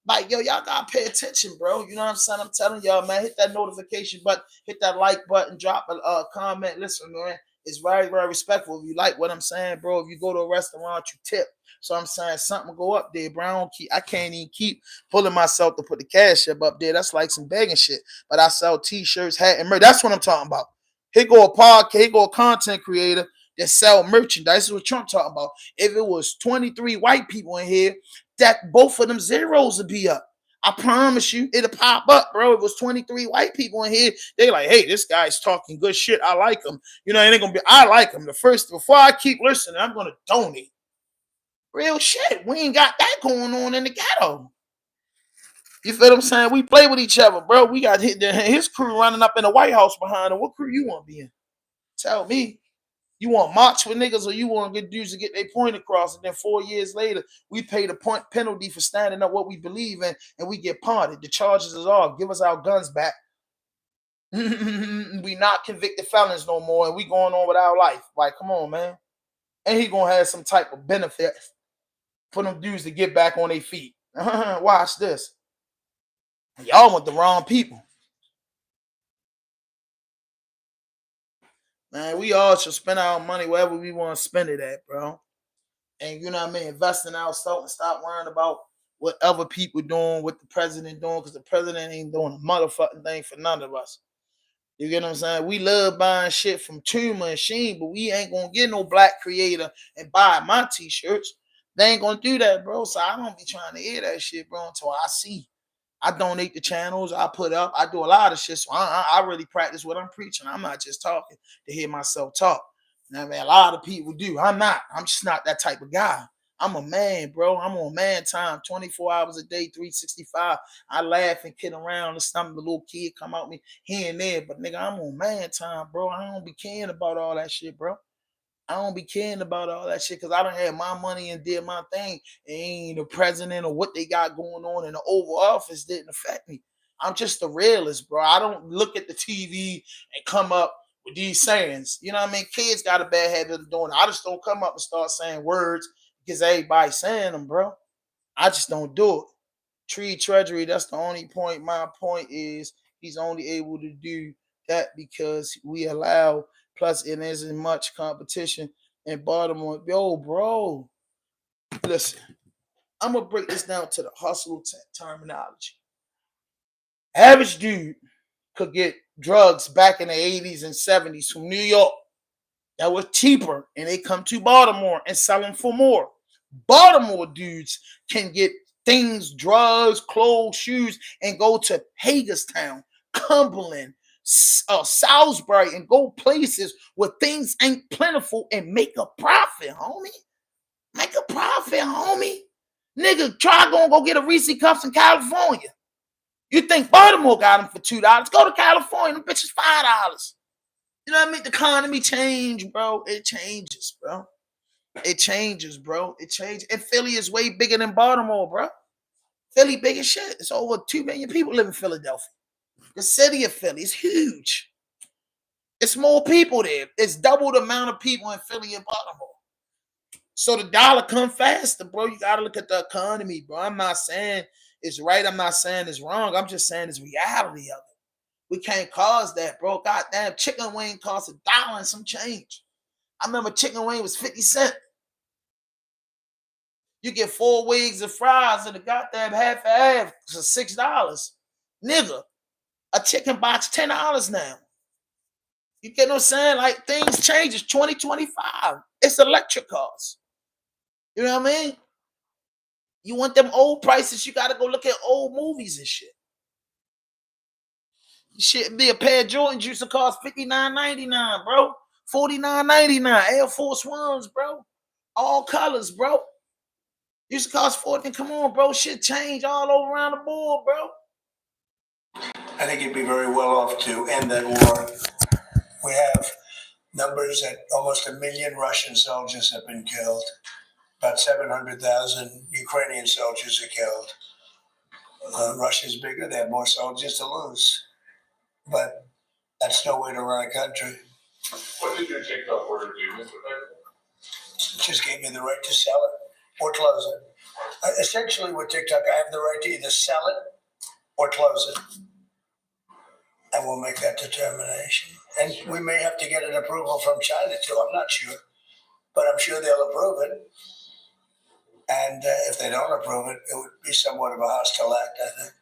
Speaker 11: Like, yo, y'all gotta pay attention, bro. You know what I'm saying? I'm telling y'all, man, hit that notification button, hit that like button, drop a comment. Listen, man, it's very, very respectful. If you like what I'm saying, bro, if you go to a restaurant, you tip. So I'm saying something go up there, bro. I can't even keep pulling myself to put the cash up there. That's like some begging shit. But I sell t-shirts, hat, and merch. That's what I'm talking about. Here go a podcast, here go a content creator that sell merchandise. This is what Trump talking about. If it was 23 white people in here, that both of them zeros would be up. I promise you, it'll pop up, bro. If it was 23 white people in here, they like, hey, this guy's talking good shit. I like him. You know, it ain't gonna be, I like him. Before I keep listening, I'm gonna donate. Real shit. We ain't got that going on in the ghetto. You feel what I'm saying? We play with each other, bro. We got his crew running up in the White House behind him. What crew you want to be in? Tell me. You want march with niggas, or you want to get dudes to get their point across, and then 4 years later, we pay the point penalty for standing up what we believe in, and we get punted. The charges is off. Give us our guns back. We not convicted felons no more, and we going on with our life. Like, come on, man. And he gonna have some type of benefit for them dudes to get back on their feet. Watch this. Y'all want the wrong people. Man, we all should spend our money wherever we want to spend it at, bro. And you know what I mean? Invest in ourselves and stop worrying about what other people doing, what the president doing, because the president ain't doing a motherfucking thing for none of us. You get what I'm saying? We love buying shit from Tuma and Sheen, but we ain't gonna get no black creator and buy my t-shirts. They ain't gonna do that, bro. So I don't be trying to hear that shit, bro, until I see. I donate the channels, I put up, I do a lot of shit. So I really practice what I'm preaching. I'm not just talking to hear myself talk. You know what I mean? A lot of people do. I'm not. I'm just not that type of guy. I'm a man, bro. I'm on man time, 24 hours a day, 365. I laugh and kid around and something. The little kid come out me here and there. But nigga, I'm on man time, bro. I don't be caring about all that shit, bro. I don't be caring about all that shit because I don't have my money and did my thing. It ain't the president or what they got going on in the Oval Office didn't affect me. I'm just a realist, bro. I don't look at the TV and come up with these sayings. You know what I mean? Kids got a bad habit of doing it. I just don't come up and start saying words because everybody's saying them, bro. I just don't do it. Tree treasury, that's the only point. My point is he's only able to do that because we allow, plus it isn't much competition in Baltimore. Yo, bro, listen, I'm going to break this down to the hustle terminology. Average dude could get drugs back in the 80s and 70s from New York that was cheaper, and they come to Baltimore and sell them for more. Baltimore dudes can get things, drugs, clothes, shoes, and go to Hagerstown, Cumberland, Salisbury and go places where things ain't plentiful and make a profit, homie. Make a profit, homie. Nigga, try going go get a Reese Cups in California. You think Baltimore got them for $2? Go to California, them bitches $5. You know what I mean? The economy change, bro. It changes, bro. It changes, bro. It changes. And Philly is way bigger than Baltimore, bro. Philly big as shit. It's over 2 million people live in Philadelphia. The city of Philly is huge. It's more people there. It's double the amount of people in Philly and Baltimore. So the dollar come faster, bro. You gotta look at the economy, bro. I'm not saying it's right. I'm not saying it's wrong. I'm just saying it's reality of it. We can't cause that, bro. Goddamn, chicken wing costs $1 and some change. I remember chicken wing was 50 cents. You get 4 wings of fries and a goddamn half and half for $6. Nigga, a chicken box $10 now. You get what I'm saying? Like things change. It's 2025. It's electric cars. You know what I mean? You want them old prices, you gotta go look at old movies and shit. Shit be a pair of Jordans used to cost $59.99, bro. $49.99. Air Force Ones, bro. All colors, bro. Used to cost $14. Come on, bro. Shit changed all over around the board, bro.
Speaker 1: I think you'd be very well off to end that war. We have numbers that almost 1 million Russian soldiers have been killed. About 700,000 Ukrainian soldiers are killed. Russia's bigger. They have more soldiers to lose. But that's no way to run a country.
Speaker 3: What did your TikTok order do, Mr. President?
Speaker 1: It just gave me the right to sell it or close it. Essentially with TikTok, I have the right to either sell it or close it. And we'll make that determination. And we may have to get an approval from China too. I'm not sure. But I'm sure they'll approve it. And if they don't approve it, it would be somewhat of a hostile act, I think.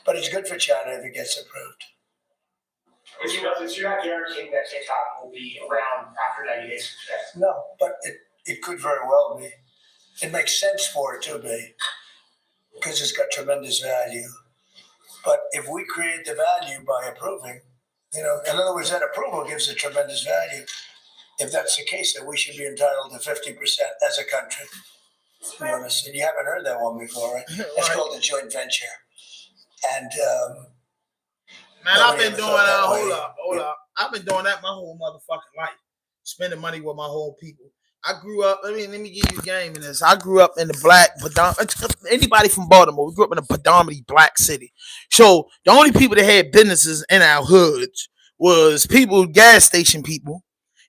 Speaker 1: But it's good for China if it gets approved.
Speaker 9: But you're not guaranteeing that TikTok will be around after 90 days.
Speaker 1: No, but it could very well be. It makes sense for it to be because it's got tremendous value. But if we create the value by approving, in other words, that approval gives it tremendous value. If that's the case, then we should be entitled to 50% as a country. You understand? You haven't heard that one before, right? It's called a joint venture. And
Speaker 11: man, I've been doing that. Hold up. I've been doing that my whole motherfucking life. Spending money with my whole people. I grew up. Let me give you a game in this. I grew up in the black. Anybody from Baltimore? We grew up in a predominantly black city. So the only people that had businesses in our hoods was people, gas station people,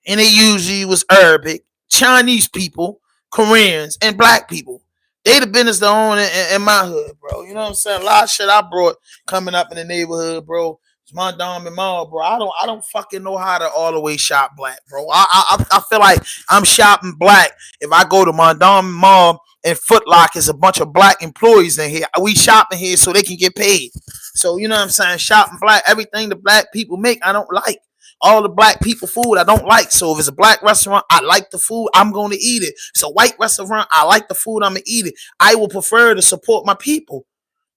Speaker 11: and they usually was Arabic, Chinese people, Koreans, and black people. They the business to own in my hood, bro. You know what I'm saying? A lot of shit I brought coming up in the neighborhood, bro. It's my dom and mom, bro. I don't fucking know how to all the way shop black, bro. I feel like I'm shopping black if I go to my dom and mom and Foot Locker is a bunch of black employees in here. We shopping here so they can get paid. So you know what I'm saying? Shopping black, everything the black people make, I don't like. All the black people food I don't like. So if it's a black restaurant, I like the food, I'm going to eat it. It's a white restaurant, I like the food, I'm going to eat it. I will prefer to support my people.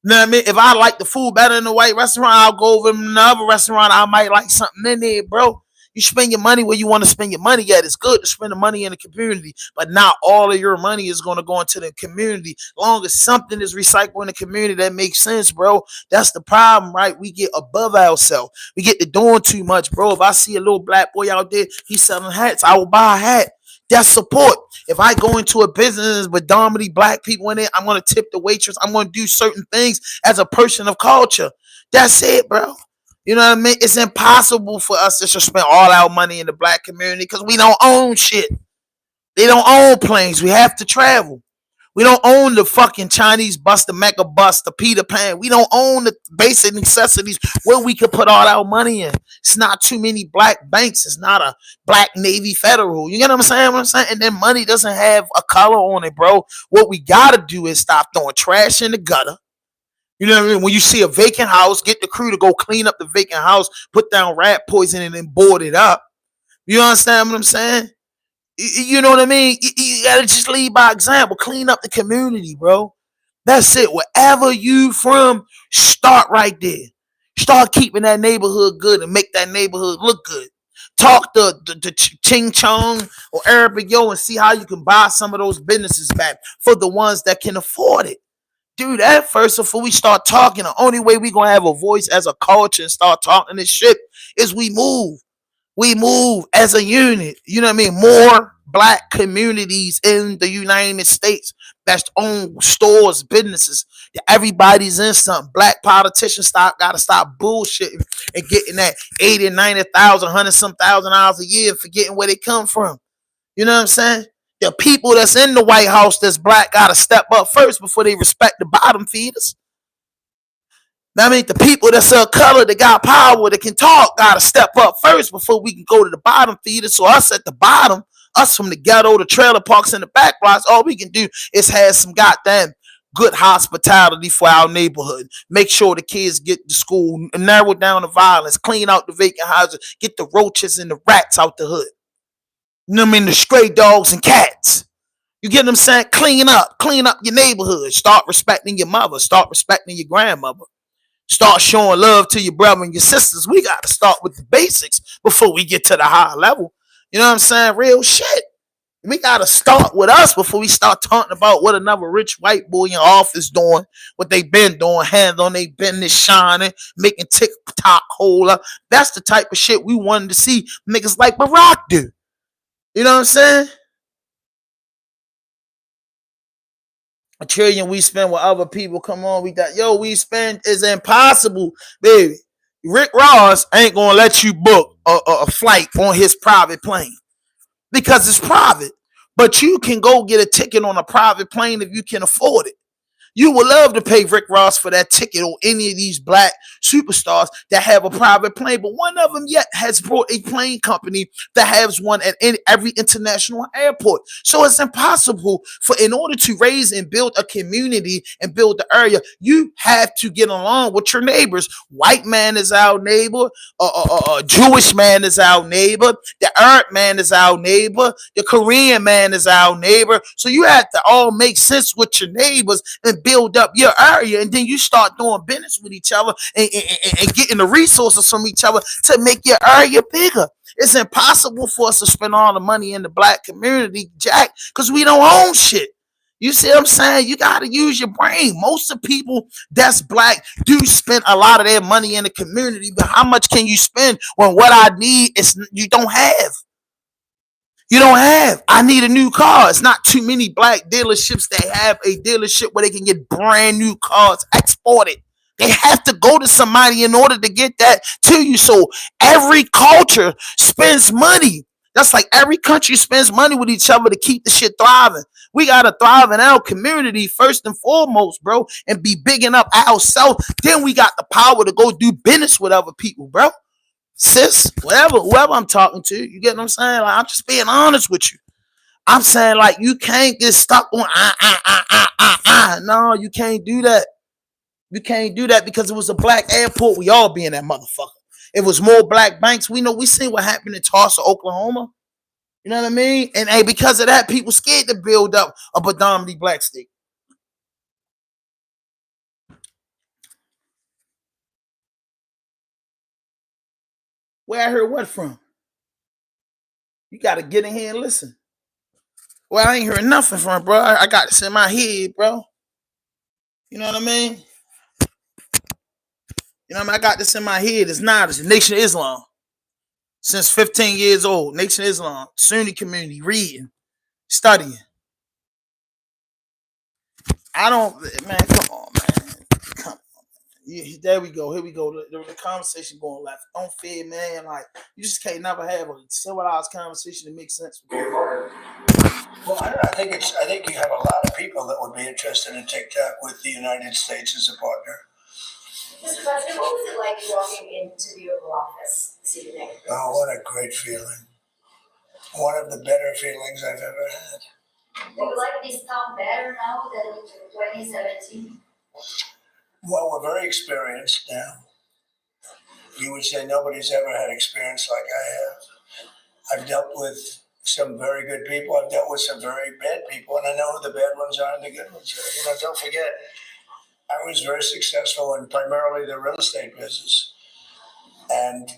Speaker 11: You know what I mean? If I like the food better in the white restaurant, I'll go over to another restaurant. I might like something in there, bro. You spend your money where you want to spend your money at. It's good to spend the money in the community, but not all of your money is going to go into the community. As long as something is recycled in the community that makes sense, bro. That's the problem, right? We get above ourselves. We get to doing too much, bro. If I see a little black boy out there, he's selling hats, I will buy a hat. That's support. If I go into a business with predominantly black people in it, I'm going to tip the waitress. I'm going to do certain things as a person of culture. That's it, bro. You know what I mean? It's impossible for us to just spend all our money in the black community because we don't own shit. They don't own planes. We have to travel. We don't own the fucking Chinese bus, the Mega bus, the Peter Pan. We don't own the basic necessities where we could put all our money in. It's not too many black banks. It's not a black Navy Federal. You get what I'm saying? And then money doesn't have a color on it, bro. What we got to do is stop throwing trash in the gutter. You know what I mean? When you see a vacant house, get the crew to go clean up the vacant house, put down rat poison and then board it up. You understand what I'm saying? You know what I mean? You gotta just lead by example. Clean up the community, bro. That's it. Wherever you from, start right there.
Speaker 8: Start keeping that neighborhood good and make that neighborhood look good. Talk to Ching Chong or Arabic Yo and see how you can buy some of those businesses back for the ones that can afford it. Do that first before we start talking. The only way we gonna have a voice as a culture and start talking this shit is we move. We move as a unit. You know what I mean? More black communities in the United States that own stores, businesses. Everybody's in something. Black politicians gotta stop bullshitting and getting that 80, 90,000, 100 some $1,000 a year and forgetting where they come from. You know what I'm saying? The people that's in the White House that's black gotta step up first before they respect the bottom feeders. I mean, the people that's of color that got power that can talk gotta step up first before we can go to the bottom feeders. So us at the bottom, us from the ghetto, the trailer parks, and the back blocks, all we can do is have some goddamn good hospitality for our neighborhood. Make sure the kids get to school, narrow down the violence, clean out the vacant houses, get the roaches and the rats out the hood. You know what I mean? The stray dogs and cats. You get what I'm saying? Clean up your neighborhood. Start respecting your mother. Start respecting your grandmother. Start showing love to your brother and your sisters. We got to start with the basics before we get to the higher level. You know what I'm saying? Real shit. We got to start with us before we start talking about what another rich white boy in office doing, what they been doing, hands on they business shining, making TikTok hole up. That's the type of shit we wanted to see niggas like Barack do. You know what I'm saying? $1 trillion we spend with other people. Come on, we spend is impossible, baby. Rick Ross ain't gonna let you book a flight on his private plane because it's private. But you can go get a ticket on a private plane if you can afford it. You would love to pay Rick Ross for that ticket or any of these black superstars that have a private plane, but one of them yet has brought a plane company that has one at every international airport. So it's impossible in order to raise and build a community and build the area, you have to get along with your neighbors. White man is our neighbor, Jewish man is our neighbor, the Arab man is our neighbor, the Korean man is our neighbor. So you have to all make sense with your neighbors and build up your area, and then you start doing business with each other and getting the resources from each other to make your area bigger. It's impossible for us to spend all the money in the black community, Jack, because we don't own shit. You see what I'm saying? You got to use your brain. Most of the people that's black do spend a lot of their money in the community, but how much can you spend when what I need is you don't have? You don't have. I need a new car. It's not too many black dealerships that have a dealership where they can get brand new cars exported. They have to go to somebody in order to get that to you. So every culture spends money. That's like every country spends money with each other to keep the shit thriving. We got to thrive in our community first and foremost, bro, and be bigging up ourselves. Then we got the power to go do business with other people, bro. Sis, whoever I'm talking to, you get what I'm saying? Like, I'm just being honest with you. I'm saying, like, you can't get stuck on No, you can't do that. You can't do that because it was a black airport. We all be in that motherfucker. It was more black banks. We seen what happened in Tulsa, Oklahoma. You know what I mean? And hey, because of that, people scared to build up a predominantly black state. Where I heard what from? You got to get in here and listen. Well, I ain't hearing nothing from it, bro. I got this in my head, bro. You know what I mean? You know what I mean? I got this in my head. It's not. It's the Nation of Islam. Since 15 years old. Nation of Islam. Sunni community. Reading. Studying. Man, come on, man. Come on. Yeah, there we go. Here we go. The conversation going left. Don't fear, man. Like, you just can't never have a civilized conversation that makes sense.
Speaker 1: Well, I think you have a lot of people that would be interested in TikTok with the United States as a partner.
Speaker 7: Mr. President, what was it like walking into the Oval Office this evening?
Speaker 1: Oh, what a great feeling. One of the better feelings I've ever had.
Speaker 5: Do you like this town better now than 2017?
Speaker 1: Well, we're very experienced now. You would say nobody's ever had experience like I have. I've dealt with some very good people. I've dealt with some very bad people, and I know who the bad ones are and the good ones are. Don't forget, I was very successful in primarily the real estate business. And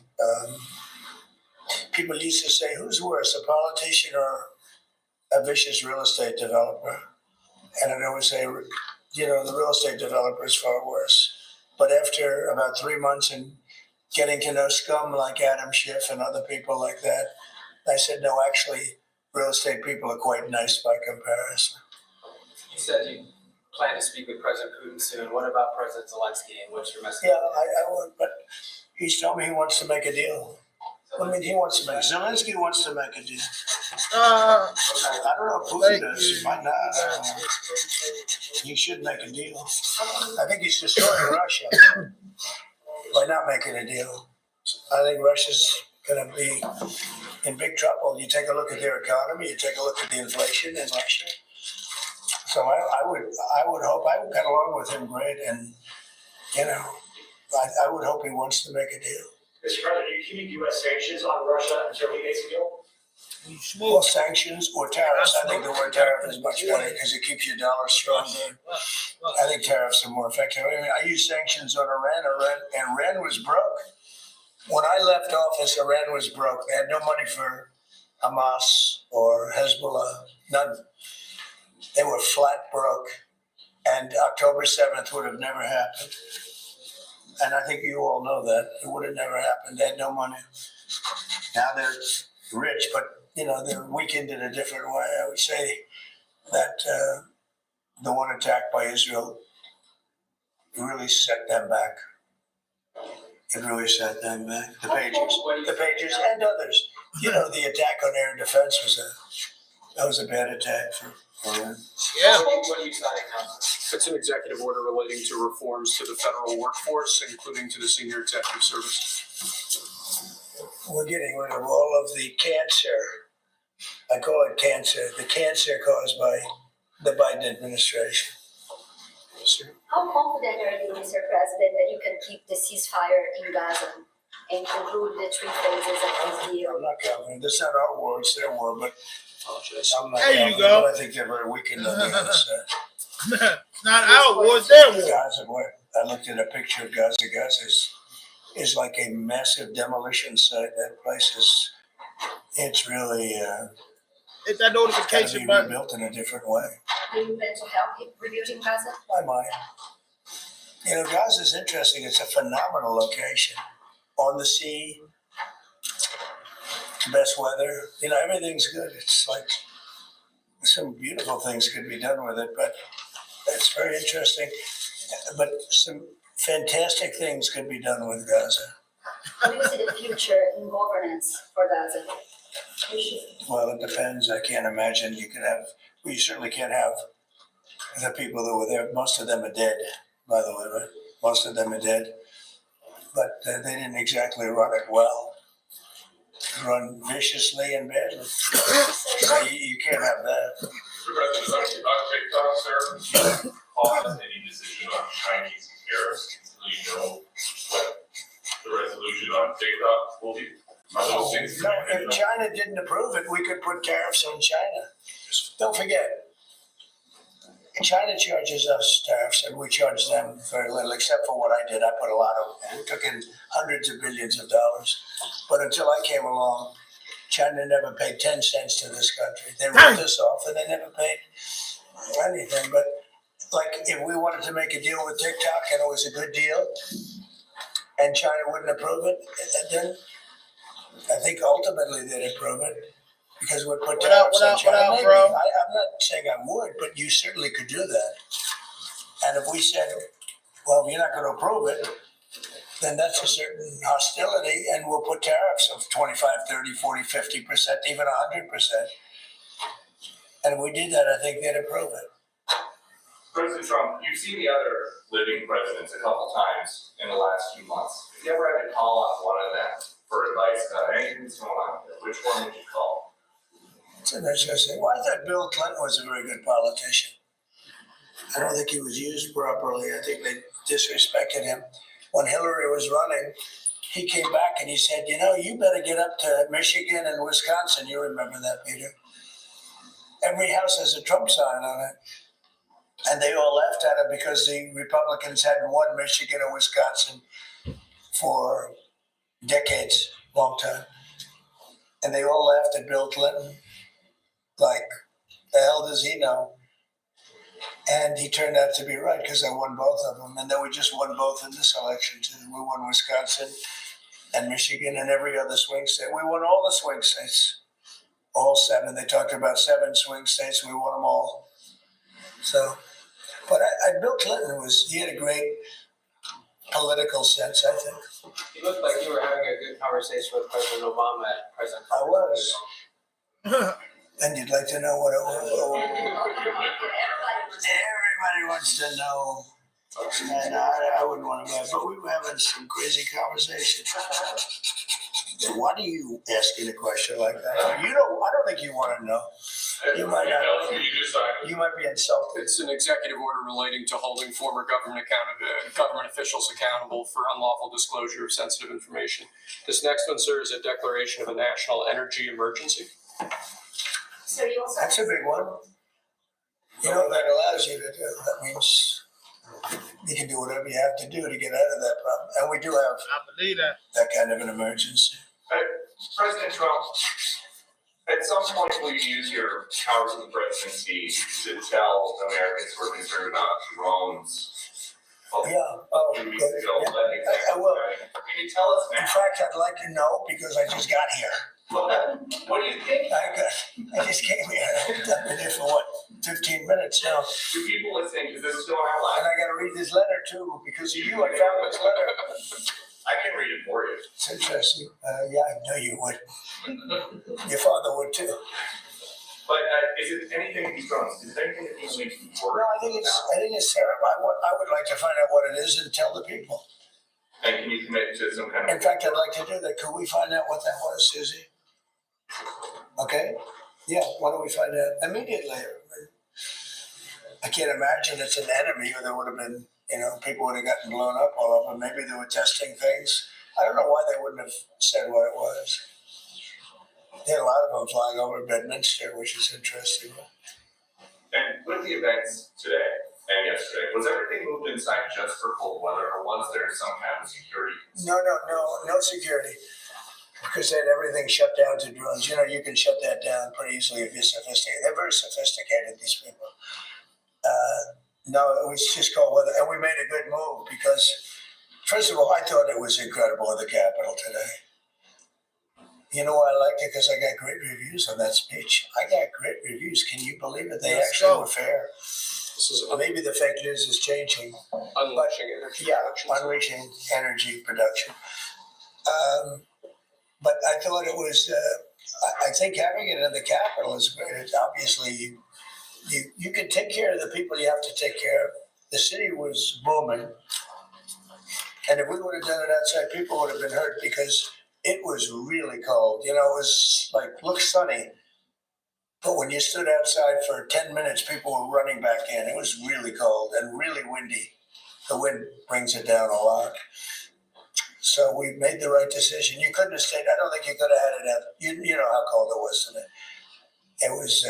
Speaker 1: people used to say, who's worse, a politician or a vicious real estate developer? And I'd always say, the real estate developer is far worse. But after about 3 months and getting to know scum like Adam Schiff and other people like that, I said, no, actually, real estate people are quite nice by comparison.
Speaker 2: You said you plan to speak with President Putin soon. What about President Zelensky and what's your message?
Speaker 1: Yeah, I would, but he's told me he wants to make a deal. He wants to make, Zelensky wants to make a deal. I don't know if Putin does, he might not. He should make a deal. I think he's destroying Russia by not making a deal. I think Russia's going to be in big trouble. You take a look at their economy, you take a look at the inflation in Russia. So I would hope, I got along with him great, and I would hope he wants to make a deal.
Speaker 9: Mr. President, are you keeping U.S. sanctions on Russia until he makes a deal?
Speaker 1: Well, sanctions or tariffs. I think the word tariff is much better because it keeps your dollar strong. I think tariffs are more effective. I mean, I used sanctions on Iran, and Iran was broke. When I left office, Iran was broke. They had no money for Hamas or Hezbollah, none. They were flat broke. And October 7th would have never happened. And I think you all know that. It would have never happened. They had no money. Now they're rich, but they're weakened in a different way. I would say that the one attack by Israel really set them back. It really set them back. The Pages, and others. The attack on air defense was a bad attack for them.
Speaker 11: Yeah.
Speaker 2: What are you signing now?
Speaker 4: It's an executive order relating to reforms to the federal workforce, including to the senior executive service.
Speaker 1: We're getting rid of all of the cancer. I call it cancer. The cancer caused by the Biden administration.
Speaker 5: How confident are you, Mr. President, that you can keep the ceasefire in Gaza and conclude the 3 phases of this deal?
Speaker 1: I'm not confident. This is not our war, it's their war, but I'm not
Speaker 11: There you
Speaker 1: confident,
Speaker 11: go.
Speaker 1: but I think they're very weakened on the other side.
Speaker 11: It's not our war, it's their war.
Speaker 1: Gaza, I looked at a picture of Gaza. Gaza is like a massive demolition site. That place it's really
Speaker 11: It's that
Speaker 1: gotta
Speaker 11: notification
Speaker 1: be
Speaker 11: button.
Speaker 1: rebuilt in a different way.
Speaker 5: Do you plan to help in rebuilding Gaza?
Speaker 1: I might. Gaza is interesting. It's a phenomenal location. On the sea, best weather. Everything's good. It's like some beautiful things could be done with it, but it's very interesting. But some fantastic things could be done with Gaza.
Speaker 5: How do you see the future in governance for Gaza?
Speaker 1: Well, it depends. I can't imagine you certainly can't have the people that were there. Most of them are dead, by the way, right? Most of them are dead. But they didn't exactly run it well. Run viciously and badly. You can't have that.
Speaker 3: Mr. President, on TikTok, sir, pause any decision on Chinese tariffs until you know what the resolution on TikTok will be? Are those things?
Speaker 1: No, if China didn't approve it, we could put tariffs on China. Don't forget, China charges us tariffs and we charge them very little, except for what I did. I put a lot of, we took in hundreds of billions of dollars. But until I came along, China never paid 10 cents to this country. They wrote us off and they never paid anything. But like if we wanted to make a deal with TikTok and it was a good deal and China wouldn't approve it, then I think ultimately they'd approve it because we'd put tariffs on China. Maybe.
Speaker 11: bro?
Speaker 1: I'm not saying I would, but you certainly could do that. And if we said, well, you're not going to approve it, then that's a certain hostility, and we'll put tariffs of 25, 30, 40, 50%, even 100%. And if we did that, I think they'd approve it.
Speaker 3: President Trump, you've seen the other living presidents a couple times in the last few months. If you ever had to call on one of them for advice about anything that's going on, which one would you call?
Speaker 1: It's interesting. Well, I thought Bill Clinton was a very good politician. I don't think he was used properly. I think they disrespected him. When Hillary was running, he came back and he said, you better get up to Michigan and Wisconsin. You remember that, Peter? Every house has a Trump sign on it. And they all laughed at him because the Republicans hadn't won Michigan or Wisconsin for decades, long time. And they all laughed at Bill Clinton. Like, the hell does he know? And he turned out to be right because I won both of them. And then we just won both in this election too. We won Wisconsin and Michigan and every other swing state. We won all the swing states, all 7. They talked about 7 swing states. We won them all. So, but Bill Clinton he had a great political sense, I think.
Speaker 2: You looked like you were having a good conversation with President Obama at President.
Speaker 1: I was. And you'd like to know what it was? Everybody wants to know. And I wouldn't want to know, but we were having some crazy conversation. So why do you asking a question like that? I don't think you want to know. You might not. You might be insulted.
Speaker 4: It's an executive order relating to holding former government officials accountable for unlawful disclosure of sensitive information. This next one, sir, is a declaration of a national energy emergency.
Speaker 7: So you also.
Speaker 1: That's a big one. You know what that allows you to do? That means you can do whatever you have to do to get out of that problem. And we do have
Speaker 11: I believe that.
Speaker 1: that kind of an emergency.
Speaker 3: President Trump, at some point will you use your powers of the presidency to tell Americans who are concerned about drones?
Speaker 1: Yeah. Oh,
Speaker 3: 2 weeks
Speaker 1: good.
Speaker 3: ago,
Speaker 1: Yeah.
Speaker 3: that exactly.
Speaker 1: I will.
Speaker 3: Can you tell us
Speaker 1: In
Speaker 3: now?
Speaker 1: fact, I'd like to know because I just got here.
Speaker 3: What do you think?
Speaker 1: I just came here. I've been here for what, 15 minutes now.
Speaker 3: Do people listening, is this still on our
Speaker 1: And
Speaker 3: line?
Speaker 1: I gotta read this letter too, because of you, I found this letter.
Speaker 3: I can read it for you.
Speaker 1: It's interesting. Yeah, I know you would. Your father would too.
Speaker 3: But is it anything these drones? Is there anything that needs to be
Speaker 1: No,
Speaker 3: worried
Speaker 1: I think it's terrible. I would like to find out what it is and tell the people.
Speaker 3: And can you commit to some kind of?
Speaker 1: In fact, I'd like to do that. Could we find out what that was, Susie? Okay? Yeah, why don't we find out immediately? I can't imagine it's an enemy or there would have been, people would have gotten blown up all over. Maybe they were testing things. I don't know why they wouldn't have said what it was. There are a lot of them flying over Bedminster, which is interesting.
Speaker 3: And with the events today and yesterday, was everything moved inside just for cold weather, or was there some kind of security?
Speaker 1: No security. Because they had everything shut down to drones. You can shut that down pretty easily if you're sophisticated. They're very sophisticated, these people. No, it was just cold weather. And we made a good move because, first of all, I thought it was incredible in the Capitol today. You know why I liked it? Because I got great reviews on that speech. I got great reviews. Can you believe it? They actually were fair.
Speaker 4: This is
Speaker 1: Maybe the fake news is changing.
Speaker 4: unleashing energy production.
Speaker 1: Unleashing energy production. But I thought it was, I think having it in the Capitol is great. It's obviously, you can take care of the people you have to take care of. The city was booming. And if we would have done it outside, people would have been hurt because it was really cold. It was looked sunny. But when you stood outside for 10 minutes, people were running back in. It was really cold and really windy. The wind brings it down a lot. So we made the right decision. You couldn't have stayed. I don't think you could have had it out. You know how cold it was today. It was,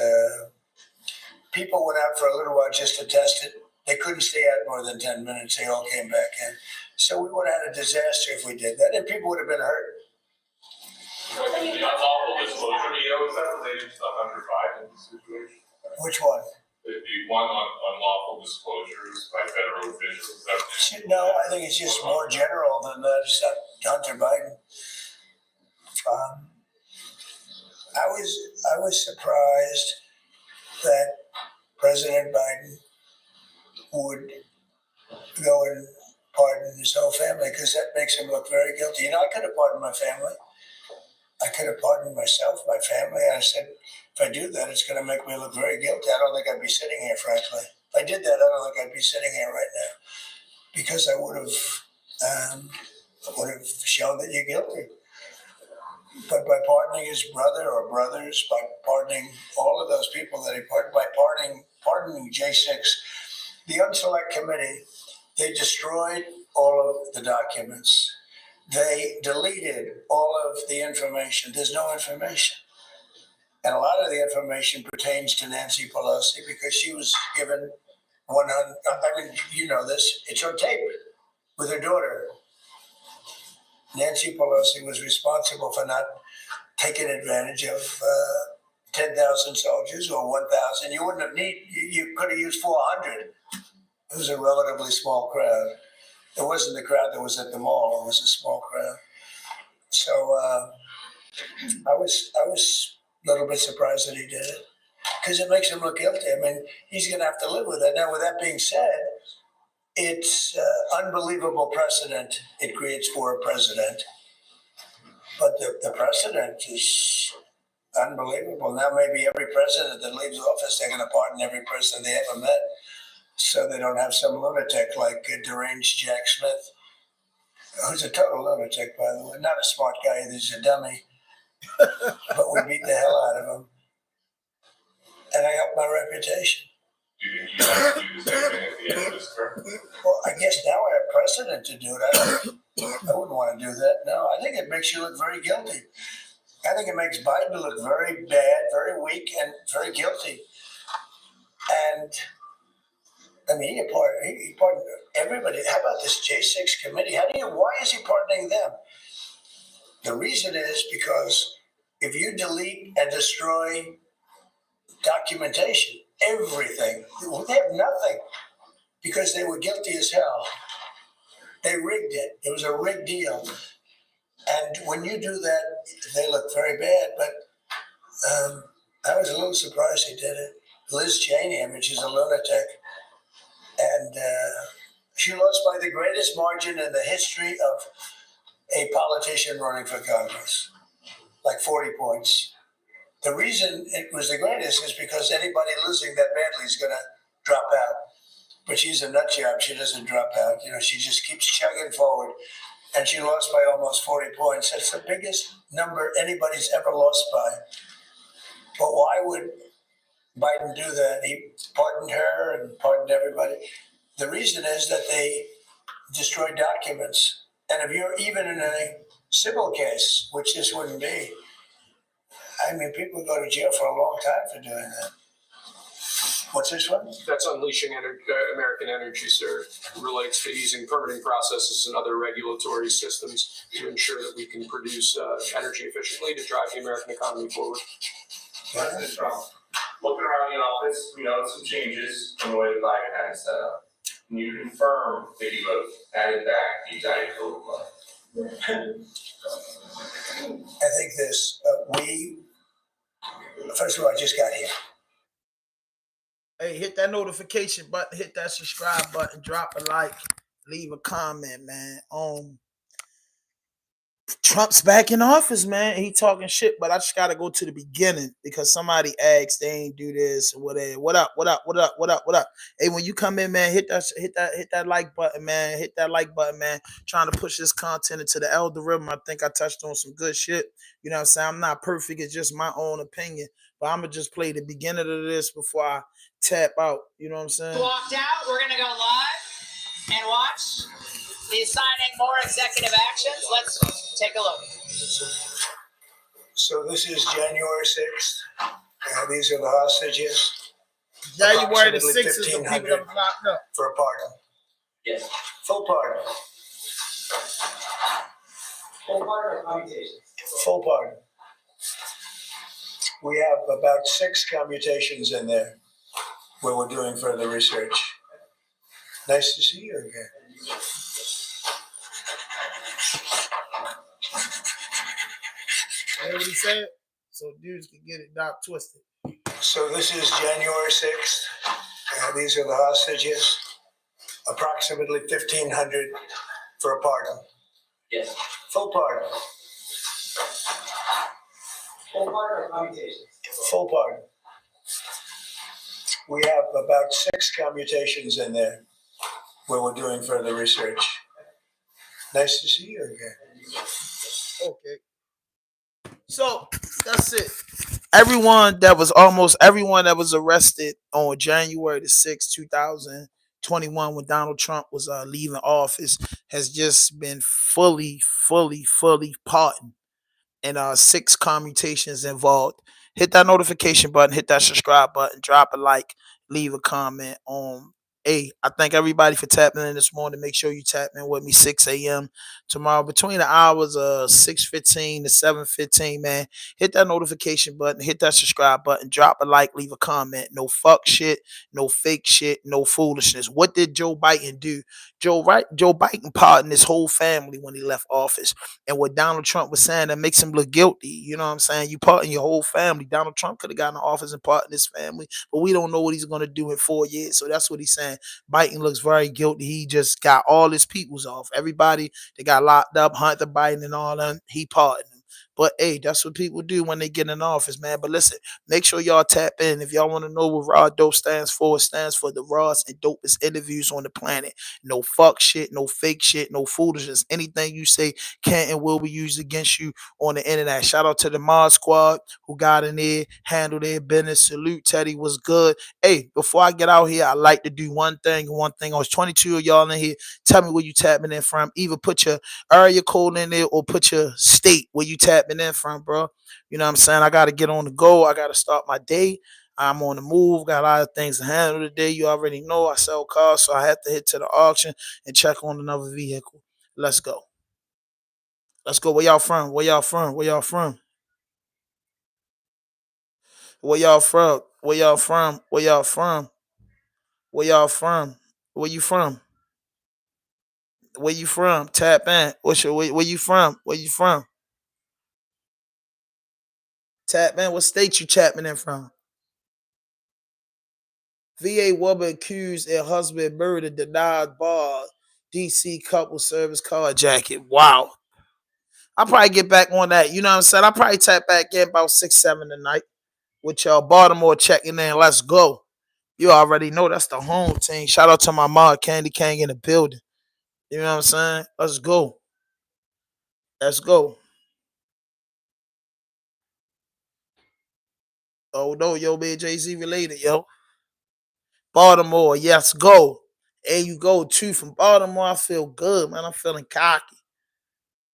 Speaker 1: people went out for a little while just to test it. They couldn't stay out more than 10 minutes. They all came back in. So we would have had a disaster if we did that, and people would have been hurt.
Speaker 3: The unlawful disclosure, is that related to the Hunter Biden situation?
Speaker 1: Which one?
Speaker 3: The one on unlawful disclosures by federal officials.
Speaker 1: No, I think it's just more general than that. It's not Hunter Biden. I was surprised that President Biden would go and pardon his whole family because that makes him look very guilty. I could have pardoned my family. I could have pardoned myself, my family. And I said, if I do that, it's going to make me look very guilty. I don't think I'd be sitting here, frankly. If I did that, I don't think I'd be sitting here right now because I would have shown that you're guilty. But by pardoning his brother or brothers, by pardoning all of those people that he pardoned, by pardoning J6, the Unselect Committee, they destroyed all of the documents. They deleted all of the information. There's no information. And a lot of the information pertains to Nancy Pelosi because she was given 100. I mean, you know this. It's on tape with her daughter. Nancy Pelosi was responsible for not taking advantage of 10,000 soldiers or 1,000. You wouldn't have you could have used 400. It was a relatively small crowd. It wasn't the crowd that was at the mall. It was a small crowd. So I was a little bit surprised that he did it because it makes him look guilty. I mean, he's going to have to live with it. Now, with that being said, it's unbelievable precedent it creates for a president. But the precedent is unbelievable. Now maybe every president that leaves office, they're going to pardon every person they ever met, so they don't have some lunatic like deranged Jack Smith, who's a total lunatic, by the way. Not a smart guy, he's a dummy. But we beat the hell out of him. And I helped my reputation.
Speaker 3: Do you think you have to do the same thing at the end of this term?
Speaker 1: Well, I guess now I have precedent to do it. I wouldn't want to do that. No, I think it makes you look very guilty. I think it makes Biden look very bad, very weak, and very guilty. And I mean, he pardoned everybody. How about this J6 committee? Why is he pardoning them? The reason is because if you delete and destroy documentation, everything, they have nothing because they were guilty as hell. They rigged it. It was a rigged deal. And when you do that, they look very bad. But I was a little surprised he did it. Liz Cheney, I mean, she's a lunatic. And she lost by the greatest margin in the history of a politician running for Congress, like 40 points. The reason it was the greatest is because anybody losing that badly is going to drop out. But she's a nut job. She doesn't drop out. You know, she just keeps chugging forward. And she lost by almost 40 points. That's the biggest number anybody's ever lost by. But why would Biden do that? He pardoned her and pardoned everybody. The reason is that they destroyed documents. And if you're even in a civil case, which this wouldn't be, I mean, people go to jail for a long time for doing that. What's this one?
Speaker 4: That's unleashing American energy, sir. It relates to easing permitting processes and other regulatory systems to ensure that we can produce energy efficiently to drive the American economy forward.
Speaker 3: President Trump, looking around the office, we noticed some changes in the way the Biden had it set up. Can you confirm that you have added back the Diet Coke Club?
Speaker 1: I think this, first of all, I just got here.
Speaker 11: Hey, hit that notification button, hit that subscribe button, drop a like, leave a comment, man. Trump's back in office, man. He talking shit, but I just gotta go to the beginning because somebody asked they ain't do this or whatever. What up? Hey, when you come in, man, hit that like button, man. Hit that like button, man. Trying to push this content into the algorithm. I think I touched on some good shit. You know what I'm saying? I'm not perfect, it's just my own opinion. But I'm gonna just play the beginning of this before I tap out. You know what I'm saying?
Speaker 12: Walked out. We're gonna go live and watch. He's signing more executive actions. Let's take a look.
Speaker 1: So this is January 6th. These are the hostages.
Speaker 11: January the
Speaker 1: Approximately
Speaker 11: 6th is the people
Speaker 1: 1,500
Speaker 11: that was locked up.
Speaker 1: for a pardon.
Speaker 10: Yes.
Speaker 1: Full pardon.
Speaker 2: Full pardon or commutation?
Speaker 1: Full pardon. We have about 6 commutations in there where we're doing further research. Nice to see you again.
Speaker 11: Heard what he said? So dudes can get it not twisted.
Speaker 1: So this is January 6th. These are the hostages. Approximately 1,500 for a pardon.
Speaker 10: Yes.
Speaker 1: Full pardon.
Speaker 2: Full pardon or commutation?
Speaker 1: Full pardon. We have about 6 commutations in there where we're doing further research. Nice to see you again.
Speaker 11: Okay. So that's it. Almost everyone that was arrested on January the 6th, 2021, when Donald Trump was leaving office, has just been fully pardoned. And 6 commutations involved. Hit that notification button, hit that subscribe button, drop a like, leave a comment.
Speaker 8: Hey, I thank everybody for tapping in this morning. Make sure you tap in with me 6 a.m. tomorrow between the hours of 6:15 to 7:15. Man, hit that notification button, hit that subscribe button, drop a like, leave a comment. No fuck shit, no fake shit, no foolishness. What did Joe Biden do? Joe Biden pardoned his whole family when he left office. And what Donald Trump was saying that makes him look guilty. You know what I'm saying? You pardon your whole family. Donald Trump could have gotten in office and pardoned his family, but we don't know what he's going to do in 4 years. So that's what he's saying. Biden looks very guilty. He just got all his peoples off. Everybody that got locked up, Hunter Biden and all them, he pardoned them. But hey, that's what people do when they get in office, man. But listen, make sure y'all tap in. If y'all want to know what Raw Dope stands for, it stands for the rawest and dopest interviews on the planet. No fuck shit, no fake shit, no foolishness. Anything you say can and will be used against you on the internet. Shout out to the Mod Squad who got in there, handled their business. Salute, Teddy was good. Hey, before I get out here, I like to do one thing. I was 22 of y'all in here. Tell me where you tapping in from. Either put your area code in there or put your state where you tapping in from, bro. You know what I'm saying? I got to get on the go. I got to start my day. I'm on the move. Got a lot of things to handle today. You already know I sell cars, so I have to hit to the auction and check on another vehicle. Let's go. Let's go. Where y'all from? Where y'all from? Where y'all from? Where y'all from? Where y'all from? Where y'all from? Where y'all from? Where you from? Where you from? Tap in. Where you from? Where you from? Tap in. What state you tapping in from? VA woman accused her husband murder denied bar. DC couple service car jacket. Wow. I'll probably get back on that. You know what I'm saying? I'll probably tap back in about 6, 7 tonight with y'all. Baltimore checking in. Let's go. You already know that's the home team. Shout out to my mom, Candy Kang in the building. You know what I'm saying? Let's go. Let's go. Oh no, yo, man, Jay-Z related, yo. Baltimore, yes, go. And you go too from Baltimore. I feel good, man. I'm feeling cocky.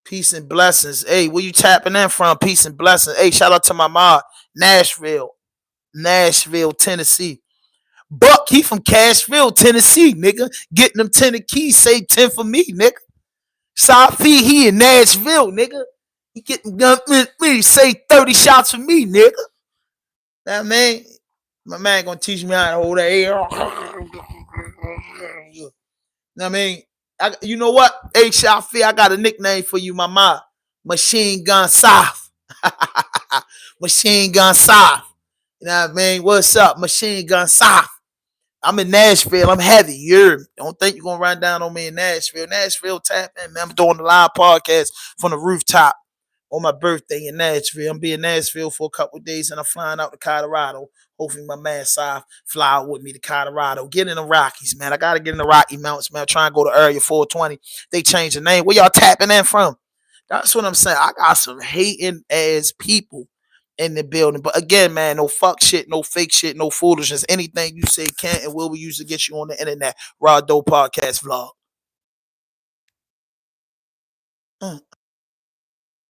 Speaker 8: Peace and blessings. Hey, where you tapping in from? Peace and blessings. Hey, shout out to my mom, Nashville, Tennessee. Buck, he from Cashville, Tennessee, nigga. Getting them 10 keys, say 10 for me, nigga. South he in Nashville, nigga. He getting me, say 30 shots for me, nigga. That man, my man gonna teach me how to hold that air. I mean, you know what? Hey, Shafi, I got a nickname for you, my mom. Machine Gun South. Machine Gun South. You know what I mean? What's up? Machine Gun South. I'm in Nashville. I'm heavy. You don't think you're gonna run down on me in Nashville. Nashville, tap in, man. I'm doing the live podcast from the rooftop on my birthday in Nashville. I'm being in Nashville for a couple of days and I'm flying out to Colorado. Hopefully my man Saf fly out with me to Colorado. Get in the Rockies, man. I gotta get in the Rocky Mountains, man. I'm trying to go to Area 420. They changed the name. Where y'all tapping in from? That's what I'm saying. I got some hating ass people in the building. But again, man, no fuck shit, no fake shit, no foolishness. Anything you say can and will be used against you on the internet. Raw Dope Podcast Vlog.